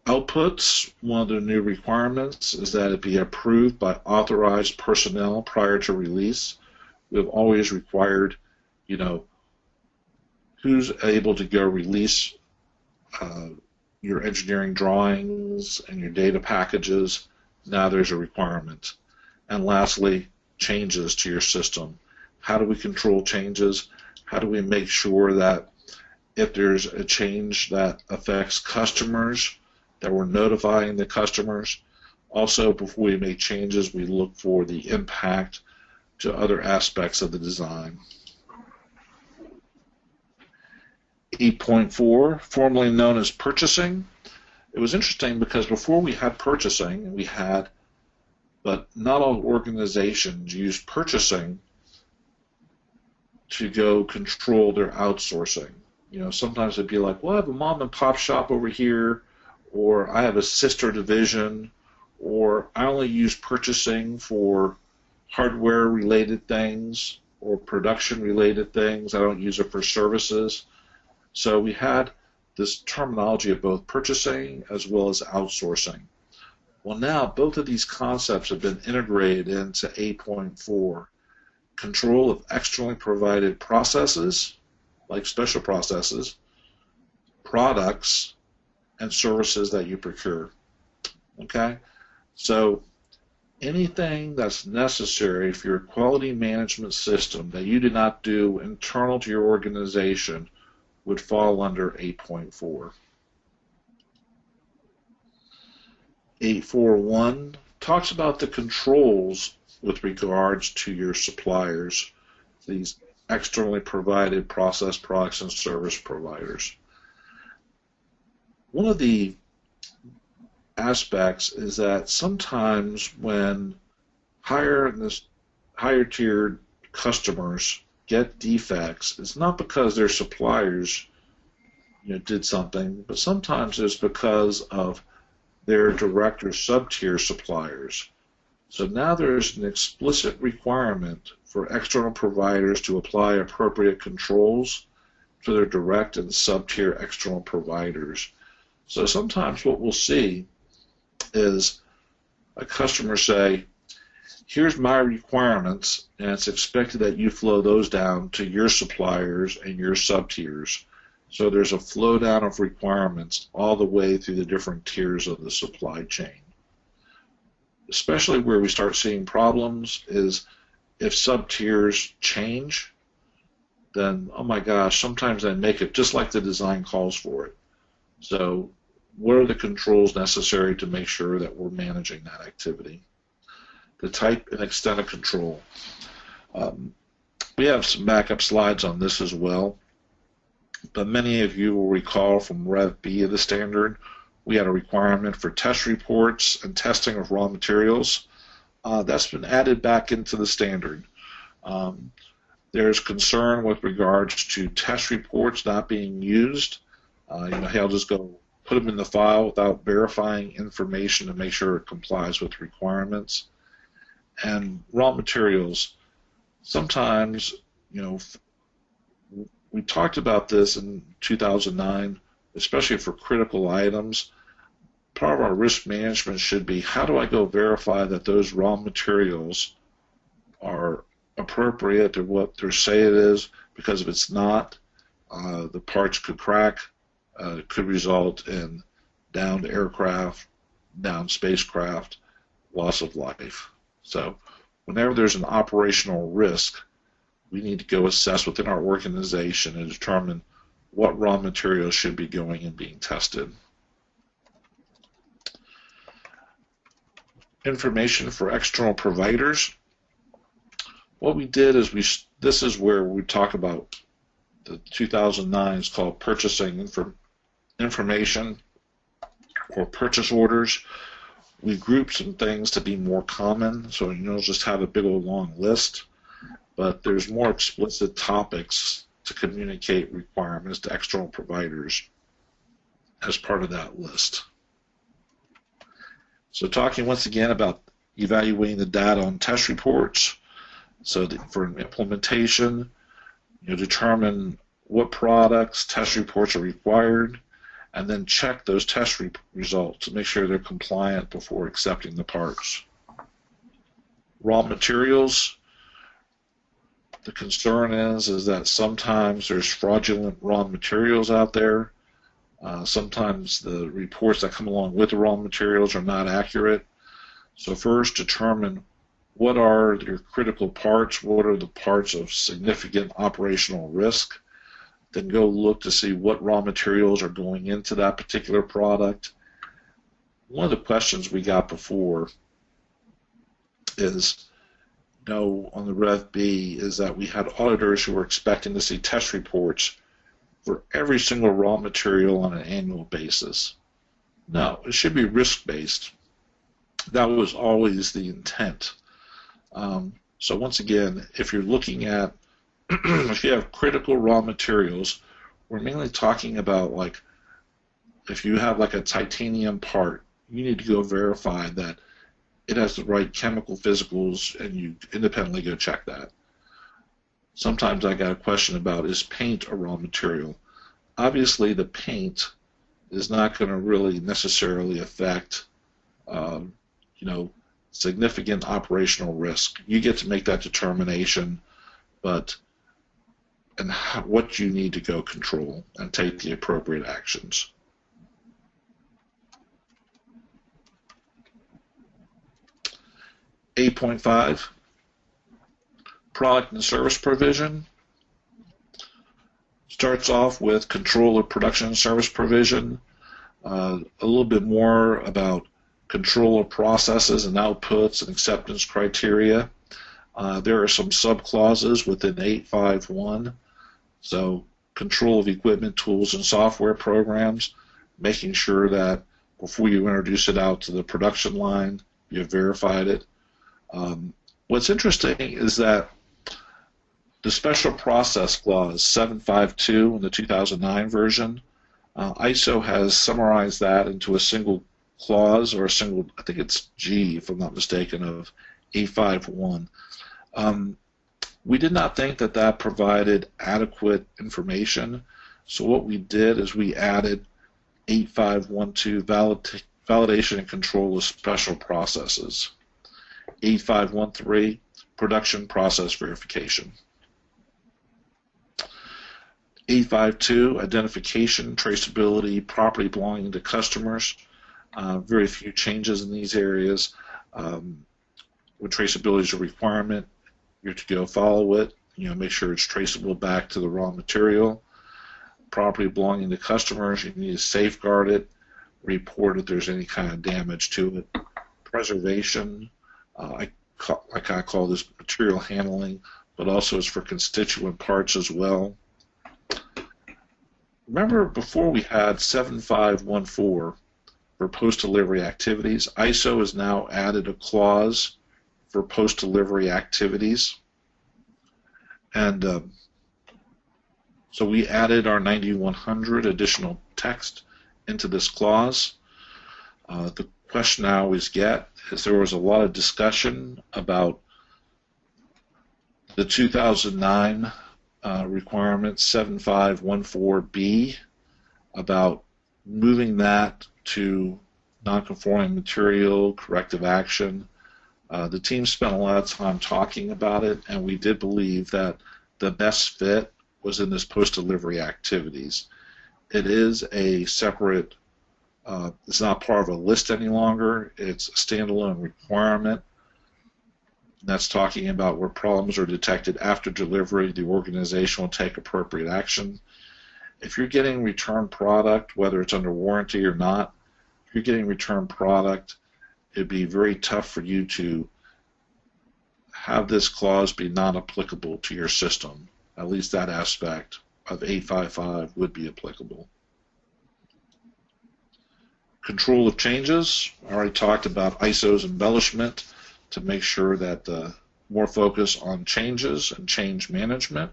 Outputs, one of the new requirements is that it be approved by authorized personnel prior to release. We've always required, who's able to go release your engineering drawings and your data packages. Now there's a requirement. And lastly, changes to your system. How do we control changes? How do we make sure that if there's a change that affects customers, that we're notifying the customers? Also, before we make changes, we look for the impact to other aspects of the design. 8.4, formerly known as purchasing. It was interesting because before we had purchasing, but not all organizations use purchasing to go control their outsourcing. Sometimes it'd be like, well, I have a mom and pop shop over here, or I have a sister division, or I only use purchasing for hardware-related things or production-related things. I don't use it for services. So we had this terminology of both purchasing as well as outsourcing. Well, now both of these concepts have been integrated into 8.4. Control of externally provided processes, like special processes, products, and services that you procure. Okay? So anything that's necessary for your quality management system that you did not do internal to your organization would fall under 8.4. 8.4.1 talks about the controls with regards to your suppliers, these externally provided process products and service providers. One of the aspects is that sometimes when higher tiered customers get defects, it's not because their suppliers did something, but sometimes it's because of their direct or sub-tier suppliers. So now there's an explicit requirement for external providers to apply appropriate controls to their direct and sub-tier external providers. So sometimes what we'll see is a customer say, here's my requirements, and it's expected that you flow those down to your suppliers and your sub-tiers. So there's a flow down of requirements all the way through the different tiers of the supply chain. Especially where we start seeing problems is if sub-tiers change, then, oh my gosh, sometimes they make it just like the design calls for it. So what are the controls necessary to make sure that we're managing that activity? The type and extent of control. We have some backup slides on this as well, but many of you will recall from Rev B of the standard, we had a requirement for test reports and testing of raw materials. That's been added back into the standard. There's concern with regards to test reports not being used. Hey, I'll just go put them in the file without verifying information to make sure it complies with requirements. And raw materials, sometimes, we talked about this in 2009, especially for critical items. Part of our risk management should be, how do I go verify that those raw materials are appropriate or what they say it is, because if it's not, the parts could crack. It could result in downed aircraft, downed spacecraft, loss of life. So whenever there's an operational risk, we need to go assess within our organization and determine what raw materials should be going and being tested. Information for external providers. What we did is this is where we talk about the 2009 is called purchasing information or purchase orders. We grouped some things to be more common, so you don't just have a big old long list, but there's more explicit topics to communicate requirements to external providers as part of that list. So talking once again about evaluating the data on test reports. So for an implementation, determine what products test reports are required, and then check those test results to make sure they're compliant before accepting the parts. Raw materials. The concern is that sometimes there's fraudulent raw materials out there. Sometimes the reports that come along with the raw materials are not accurate. So first, determine what are your critical parts, what are the parts of significant operational risk. Then go look to see what raw materials are going into that particular product. One of the questions we got before is, on the Rev B, is that we had auditors who were expecting to see test reports for every single raw material on an annual basis. No, it should be risk-based. That was always the intent. So once again, if you're looking at, if you have critical raw materials, we're mainly talking about, like, if you have like a titanium part, you need to go verify that it has the right chemical physicals, and you independently go check that. Sometimes I got a question about, is paint a raw material? Obviously, the paint is not going to really necessarily affect, significant operational risk. You get to make that determination, but what you need to go control and take the appropriate actions. (8.5) Product and service provision. Starts off with control of production and service provision, a little bit more about control of processes and outputs and acceptance criteria. There are some sub-clauses within 8.5.1. So control of equipment, tools, and software programs, making sure that before you introduce it out to the production line, you've verified it. What's interesting is that the special process clause 7.5.2 in the 2009 version, ISO has summarized that into a single clause, or a single, I think it's G if I'm not mistaken, of 8.5.1. We did not think that that provided adequate information, so what we did is we added 8.5.1.2 validation and control of special processes. 8.5.1.3 production process verification. 8.5.2 identification, traceability, property belonging to customers. Very few changes in these areas. When traceability is a requirement, you're to go follow it. Make sure it's traceable back to the raw material. Property belonging to customers, you need to safeguard it, report if there's any kind of damage to it. Preservation, I call this material handling, but also it's for constituent parts as well. Remember, before we had 7.5.1.4 for post-delivery activities. ISO has now added a clause for post-delivery activities. And so we added our 9100 additional text into this clause. The question I always get is there was a lot of discussion about the 2009 requirement 7514B about moving that to non-conforming material, corrective action. The team spent a lot of time talking about it, and we did believe that the best fit was in this post-delivery activities. It is a separate, it's not part of a list any longer. It's a standalone requirement. That's talking about where problems are detected after delivery, the organization will take appropriate action. If you're getting return product, whether it's under warranty or not, if you're getting return product, it'd be very tough for you to have this clause be non-applicable to your system. At least that aspect of 855 would be applicable. Control of changes. I already talked about ISO's embellishment to make sure that more focus on changes and change management.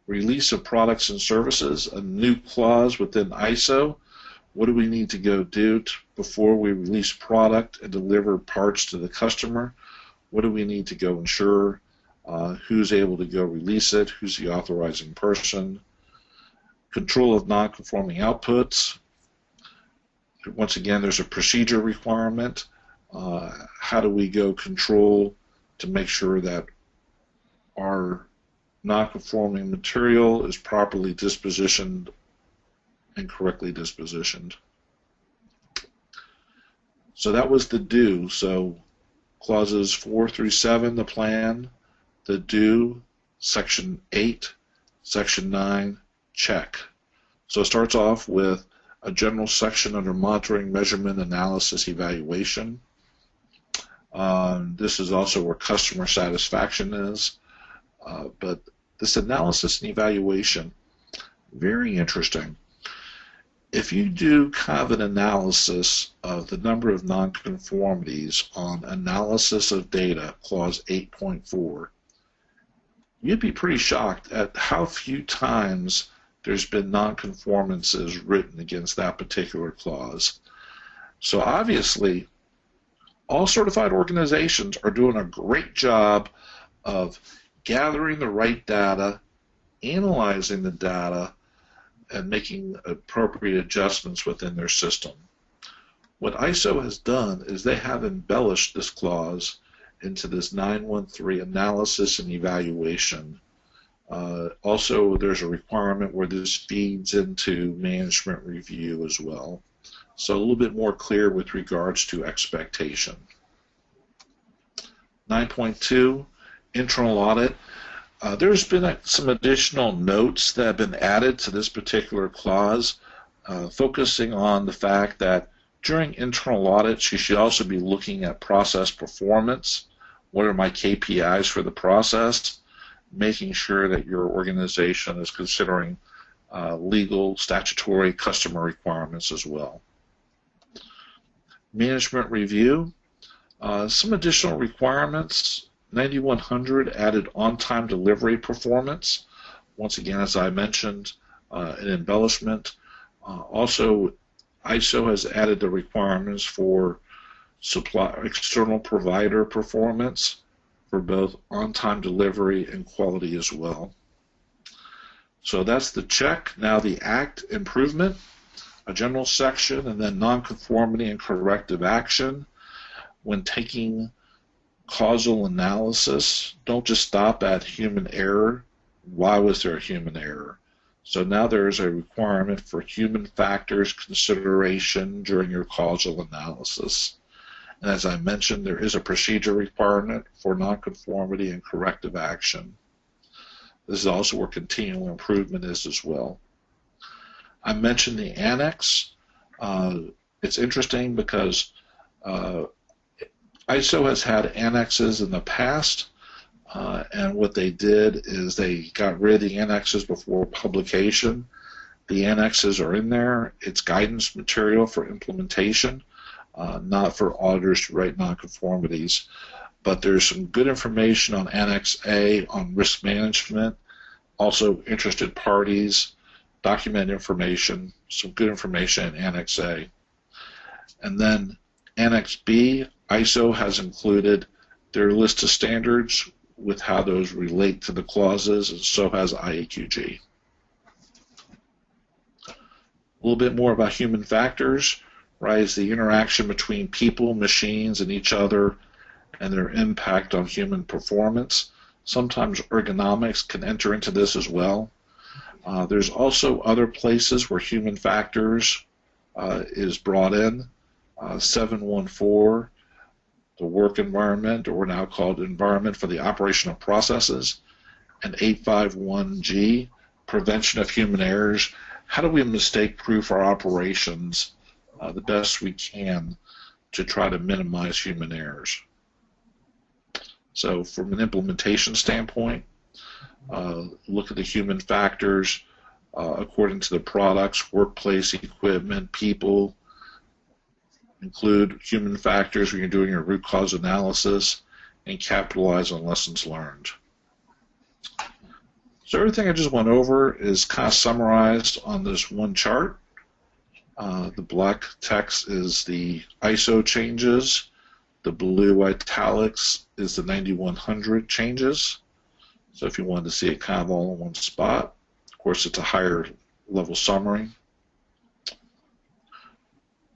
Release of products and services, a new clause within ISO. What do we need to go do before we release product and deliver parts to the customer? What do we need to go ensure? Who's able to go release it? Who's the authorizing person? Control of non-conforming outputs. Once again, there's a procedure requirement. How do we go control to make sure that our non-conforming material is properly dispositioned and correctly dispositioned? So that was the do. So clauses 4 through 7, the plan, the do, section 8, section 9, check. So it starts off with a general section under monitoring, measurement, analysis, evaluation. This is also where customer satisfaction is. But this analysis and evaluation, very interesting. If you do kind of an analysis of the number of nonconformities on analysis of data, clause 8.4, you'd be pretty shocked at how few times there's been nonconformances written against that particular clause. So obviously, all certified organizations are doing a great job of gathering the right data, analyzing the data, and making appropriate adjustments within their system. What ISO has done is they have embellished this clause into this 913 analysis and evaluation. Also, there's a requirement where this feeds into management review as well. So a little bit more clear with regards to expectation. 9.2, internal audit. There's been some additional notes that have been added to this particular clause, focusing on the fact that during internal audits, you should also be looking at process performance. What are my KPIs for the process? Making sure that your organization is considering legal, statutory, customer requirements as well. Management review. Some additional requirements. 9100 added on-time delivery performance. Once again, as I mentioned, an embellishment. Also, ISO has added the requirements for external provider performance for both on-time delivery and quality as well. So that's the check. Now the act improvement, a general section, and then nonconformity and corrective action. When taking causal analysis, don't just stop at human error. Why was there a human error? So now there is a requirement for human factors consideration during your causal analysis. And as I mentioned, there is a procedure requirement for nonconformity and corrective action. This is also where continual improvement is as well. I mentioned the annex. It's interesting because ISO has had annexes in the past, and what they did is they got rid of the annexes before publication. The annexes are in there. It's guidance material for implementation, not for auditors to write nonconformities. But there's some good information on Annex A on risk management, also interested parties, document information, some good information in Annex A. And then Annex B, ISO has included their list of standards with how those relate to the clauses, and so has IAQG. A little bit more about human factors, right, is the interaction between people, machines, and each other, and their impact on human performance. Sometimes ergonomics can enter into this as well. There's also other places where human factors is brought in. 714, the work environment, or now called environment for the operation of processes, and 851G, prevention of human errors. How do we mistake-proof our operations the best we can to try to minimize human errors? So from an implementation standpoint, look at the human factors according to the products, workplace, equipment, people. Include human factors when you're doing your root cause analysis, and capitalize on lessons learned. So everything I just went over is kind of summarized on this one chart. The black text is the ISO changes. The blue italics is the 9100 changes. So if you wanted to see it kind of all in one spot, of course it's a higher level summary.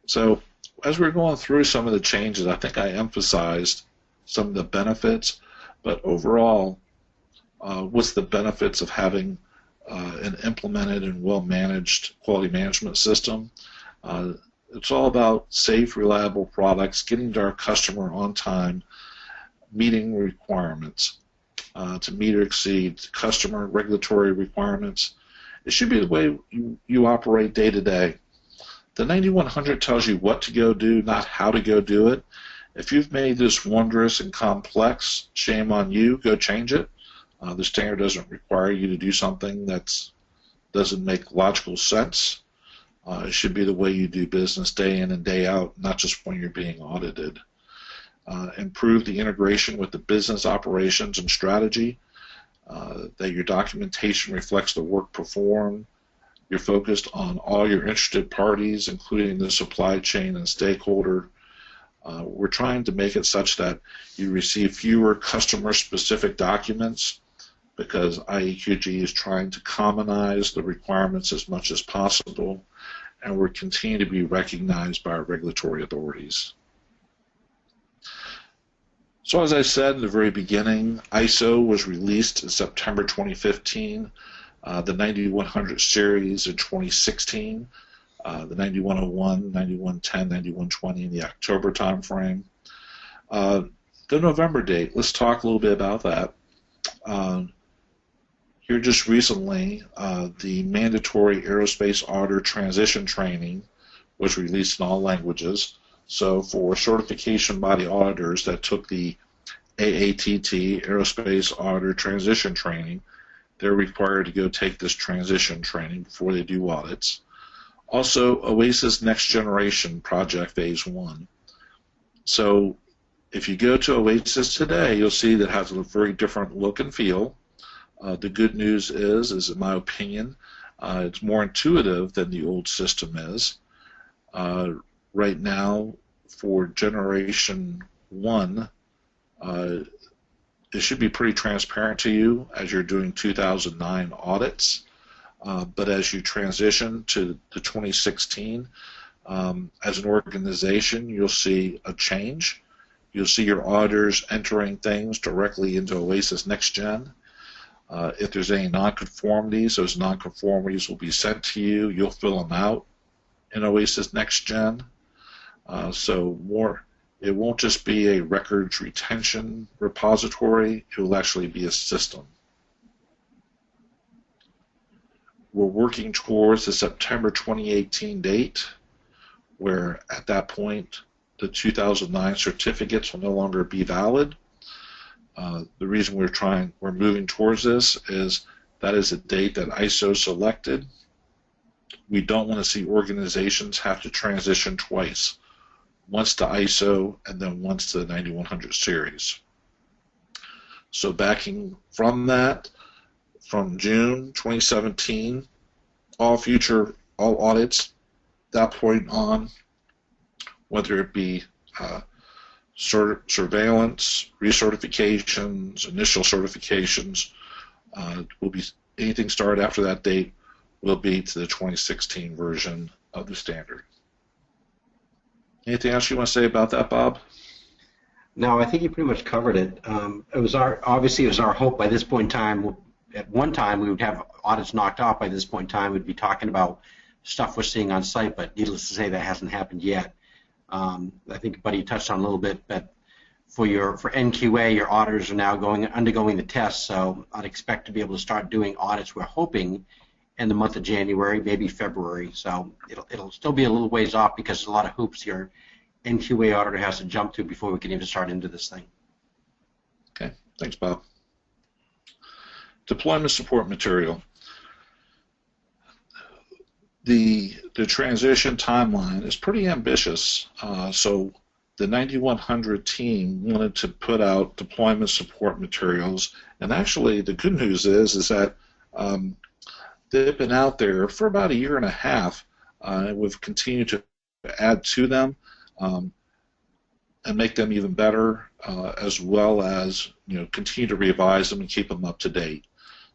So as we're going through some of the changes, I think I emphasized some of the benefits, but overall, what's the benefits of having an implemented and well-managed quality management system? It's all about safe, reliable products, getting to our customer on time, meeting requirements to meet or exceed customer regulatory requirements. It should be the way you operate day to day. The 9100 tells you what to go do, not how to go do it. If you've made this wondrous and complex, shame on you, go change it. The standard doesn't require you to do something that doesn't make logical sense. It should be the way you do business day in and day out, not just when you're being audited. Improve the integration with the business operations and strategy, that your documentation reflects the work performed. You're focused on all your interested parties, including the supply chain and stakeholder. We're trying to make it such that you receive fewer customer-specific documents because IEQG is trying to commonize the requirements as much as possible, and we're continuing to be recognized by our regulatory authorities. So as I said in the very beginning, ISO was released in September 2015, the 9100 series in 2016, the 9101, 9110, 9120 in the October timeframe. The November date, let's talk a little bit about that. Here just recently, the mandatory aerospace auditor transition training was released in all languages. So for certification body auditors that took the AATT, Aerospace Auditor Transition Training, they're required to go take this transition training before they do audits. Also, OASIS Next Generation Project Phase 1. So if you go to OASIS today, you'll see that it has a very different look and feel. The good news is in my opinion, it's more intuitive than the old system is. Right now, for Generation 1, it should be pretty transparent to you as you're doing 2009 audits. But as you transition to the 2016, as an organization, you'll see a change. You'll see your auditors entering things directly into OASIS Next Gen. If there's any nonconformities, those nonconformities will be sent to you. You'll fill them out in OASIS Next Gen. It won't just be a records retention repository, it will actually be a system. We're working towards the September 2018 date, where at that point the 2009 certificates will no longer be valid. The reason we're moving towards this is that is a date that ISO selected. We don't want to see organizations have to transition twice, once to ISO and then once to the 9100 series. So backing from that, from June 2017, all audits, that point on, whether it be surveillance, recertifications, initial certifications, will be anything started after that date will be to the 2016 version of the standard. Anything else you want to say about that, Bob? No, I think you pretty much covered it. It was obviously it was our hope by this point in time. At one time, we would have audits knocked off. By this point in time, we'd be talking about stuff we're seeing on site. But needless to say, that hasn't happened yet. I think Buddy touched on a little bit, but for NQA, your auditors are now undergoing the test. So I'd expect to be able to start doing audits. We're hoping in the month of January, maybe February. So it'll still be a little ways off because there's a lot of hoops your NQA auditor has to jump to before we can even start into this thing. Okay, thanks, Bob. Deployment support material. The transition timeline is pretty ambitious. So the 9100 team wanted to put out deployment support materials, and actually the good news is that they've been out there for about a year and a half, and we've continued to add to them and make them even better, as well as continue to revise them and keep them up to date.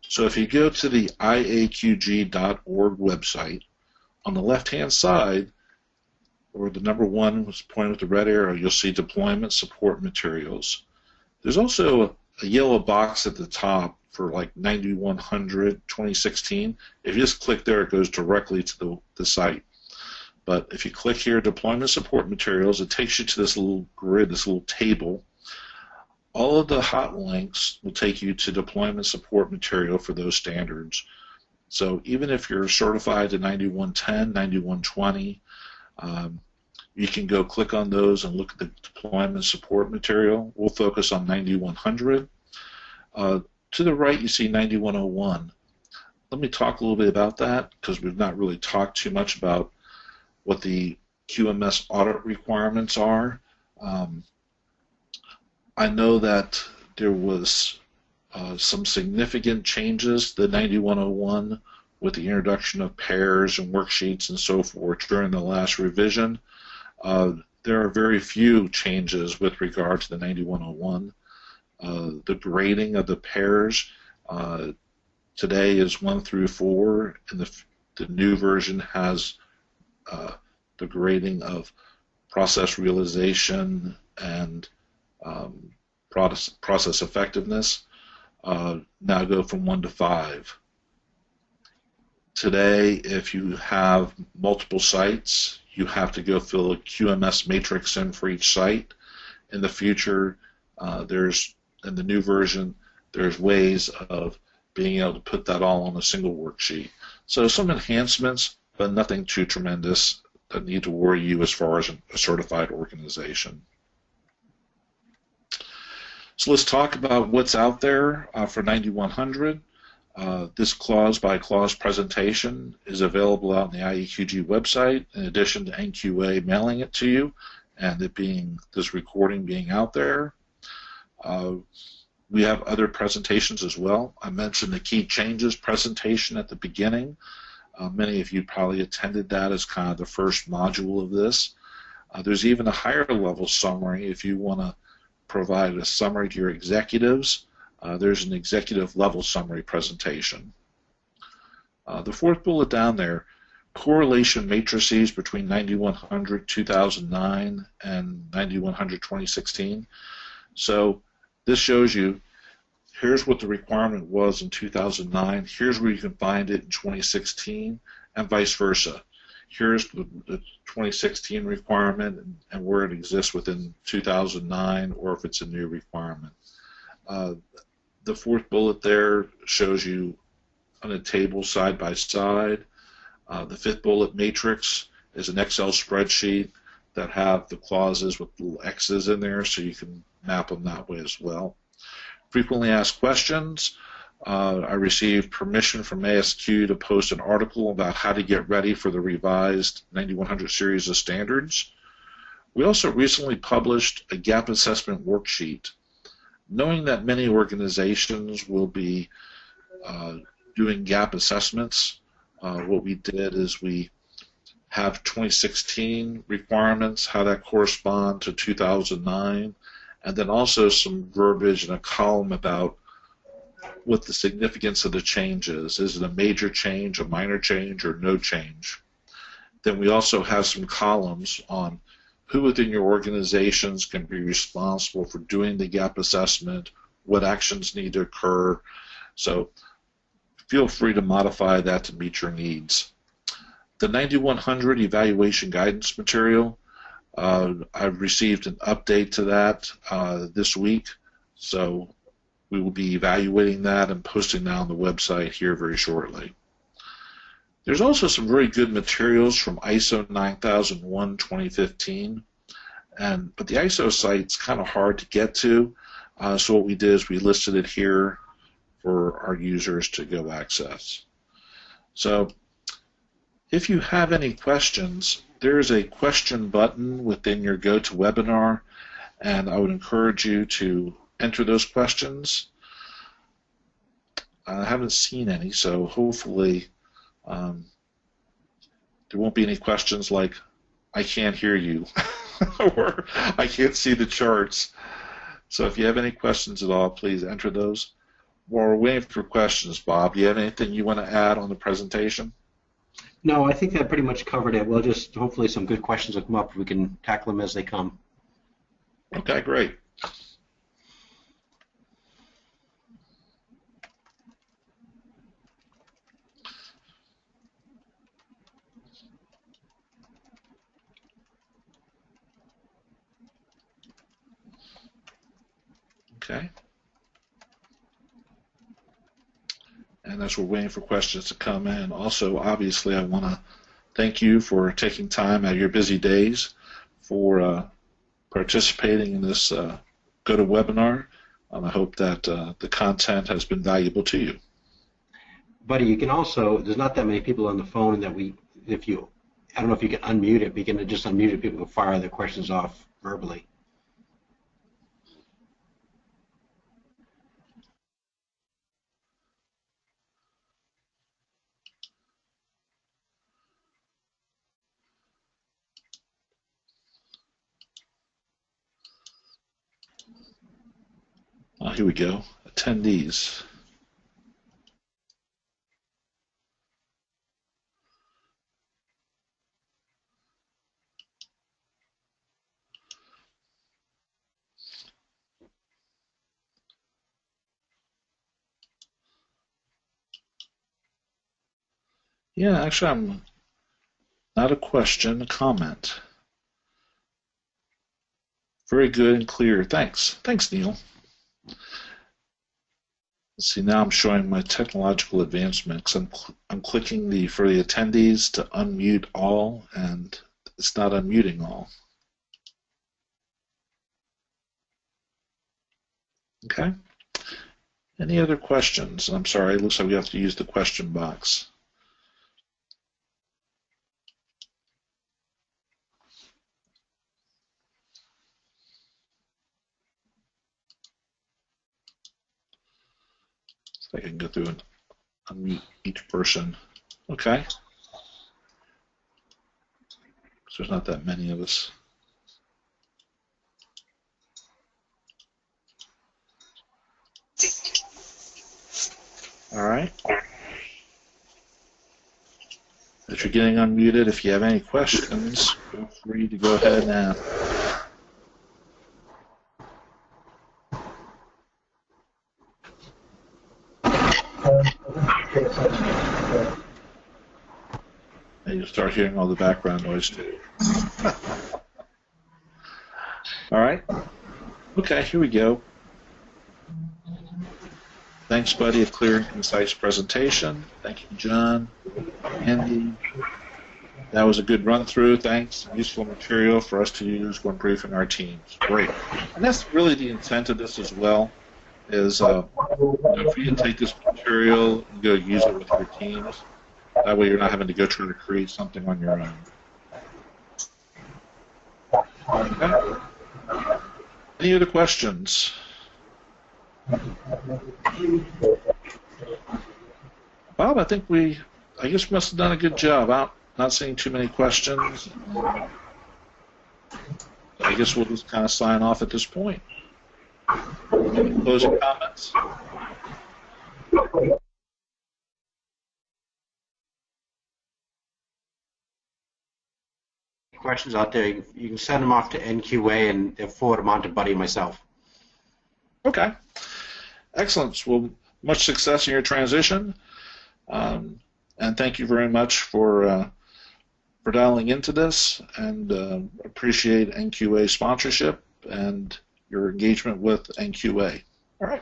So if you go to the iaqg.org website, on the left-hand side, where the number 1 was pointed with the red arrow, you'll see deployment support materials. There's also a yellow box at the top for like 9100 2016. If you just click there, it goes directly to the site. But if you click here, deployment support materials, it takes you to this little grid, this little table. All of the hot links will take you to deployment support material for those standards. So even if you're certified to 9110, 9120, you can go click on those and look at the deployment support material. We'll focus on 9100. To the right, you see 9101. Let me talk a little bit about that because we've not really talked too much about what the QMS audit requirements are. I know that there was some significant changes, the 9101, with the introduction of pairs and worksheets and so forth during the last revision. There are very few changes with regard to the 9101. The grading of the pairs today is 1 through 4, and the new version has the grading of process realization and process effectiveness. Now go from 1 to 5. Today, if you have multiple sites, you have to go fill a QMS matrix in for each site. In the future, in the new version, there's ways of being able to put that all on a single worksheet. So some enhancements, but nothing too tremendous that need to worry you as far as a certified organization. So let's talk about what's out there for 9100. This clause-by-clause presentation is available out on the IEQG website, in addition to NQA mailing it to you, and this recording being out there. We have other presentations as well. I mentioned the key changes presentation at the beginning. Many of you probably attended that as kind of the first module of this. There's even a higher level summary if you want to provide a summary to your executives. There's an executive level summary presentation. The fourth bullet down there, correlation matrices between 9100 2009 and 9100 2016. So this shows you, here's what the requirement was in 2009, here's where you can find it in 2016, and vice versa. Here's the 2016 requirement and where it exists within 2009, or if it's a new requirement. The fourth bullet there shows you on a table side by side. The fifth bullet matrix is an Excel spreadsheet that have the clauses with little X's in there, so you can map them that way as well. Frequently asked questions. I received permission from ASQ to post an article about how to get ready for the revised 9100 series of standards. We also recently published a gap assessment worksheet. Knowing that many organizations will be doing gap assessments, what we did is we have 2016 requirements, how that correspond to 2009, and then also some verbiage in a column about what the significance of the change is. Is it a major change, a minor change, or no change? Then we also have some columns on who within your organizations can be responsible for doing the gap assessment, what actions need to occur. So feel free to modify that to meet your needs. The 9100 evaluation guidance material, I've received an update to that this week, so we will be evaluating that and posting that on the website here very shortly. There's also some very good materials from ISO 9001 2015, but the ISO site's kind of hard to get to, so what we did is we listed it here for our users to go access. So if you have any questions, there's a question button within your GoToWebinar, and I would encourage you to enter those questions. I haven't seen any, so hopefully there won't be any questions like, I can't hear you, or I can't see the charts. So if you have any questions at all, please enter those. While we're waiting for questions, Bob, do you have anything you want to add on the presentation? No, I think that pretty much covered it. We'll just, hopefully some good questions will come up. We can tackle them as they come. Okay, great. Okay. And as we're waiting for questions to come in, also, obviously, I want to thank you for taking time out of your busy days for participating in this GoToWebinar. I hope that the content has been valuable to you. Buddy, you can also, there's not that many people on the phone that I don't know if you can unmute it, but you can just unmute it, people can fire their questions off verbally. Here we go. Attendees. Yeah, actually, I'm not a question, a comment. Very good and clear. Thanks. Thanks, Neil. Let's see, now I'm showing my technological advancements. I'm clicking for the attendees to unmute all, and it's not unmuting all. Okay. Any other questions? I'm sorry, it looks like we have to use the question box. So I can go through and unmute each person. Okay. So there's not that many of us. All right. As you're getting unmuted, if you have any questions, feel free to go ahead and ask. And you'll start hearing all the background noise too. All right. Okay, here we go. Thanks, buddy. A clear and concise presentation. Thank you, John. Andy. That was a good run through. Thanks. Useful material for us to use when briefing our teams. Great. And that's really the intent of this as well, is for you to take this material and go use it with your teams. That way you're not having to go try to create something on your own. Okay. Any other questions? Bob, I think I guess we must have done a good job. I'm not seeing too many questions. I guess we'll just kind of sign off at this point. Any closing comments? questions out there, you can send them off to NQA and they'll forward them on to Buddy and myself. Okay. Excellent. Well, much success in your transition. And thank you very much for dialing into this, and appreciate NQA sponsorship and your engagement with NQA. All right.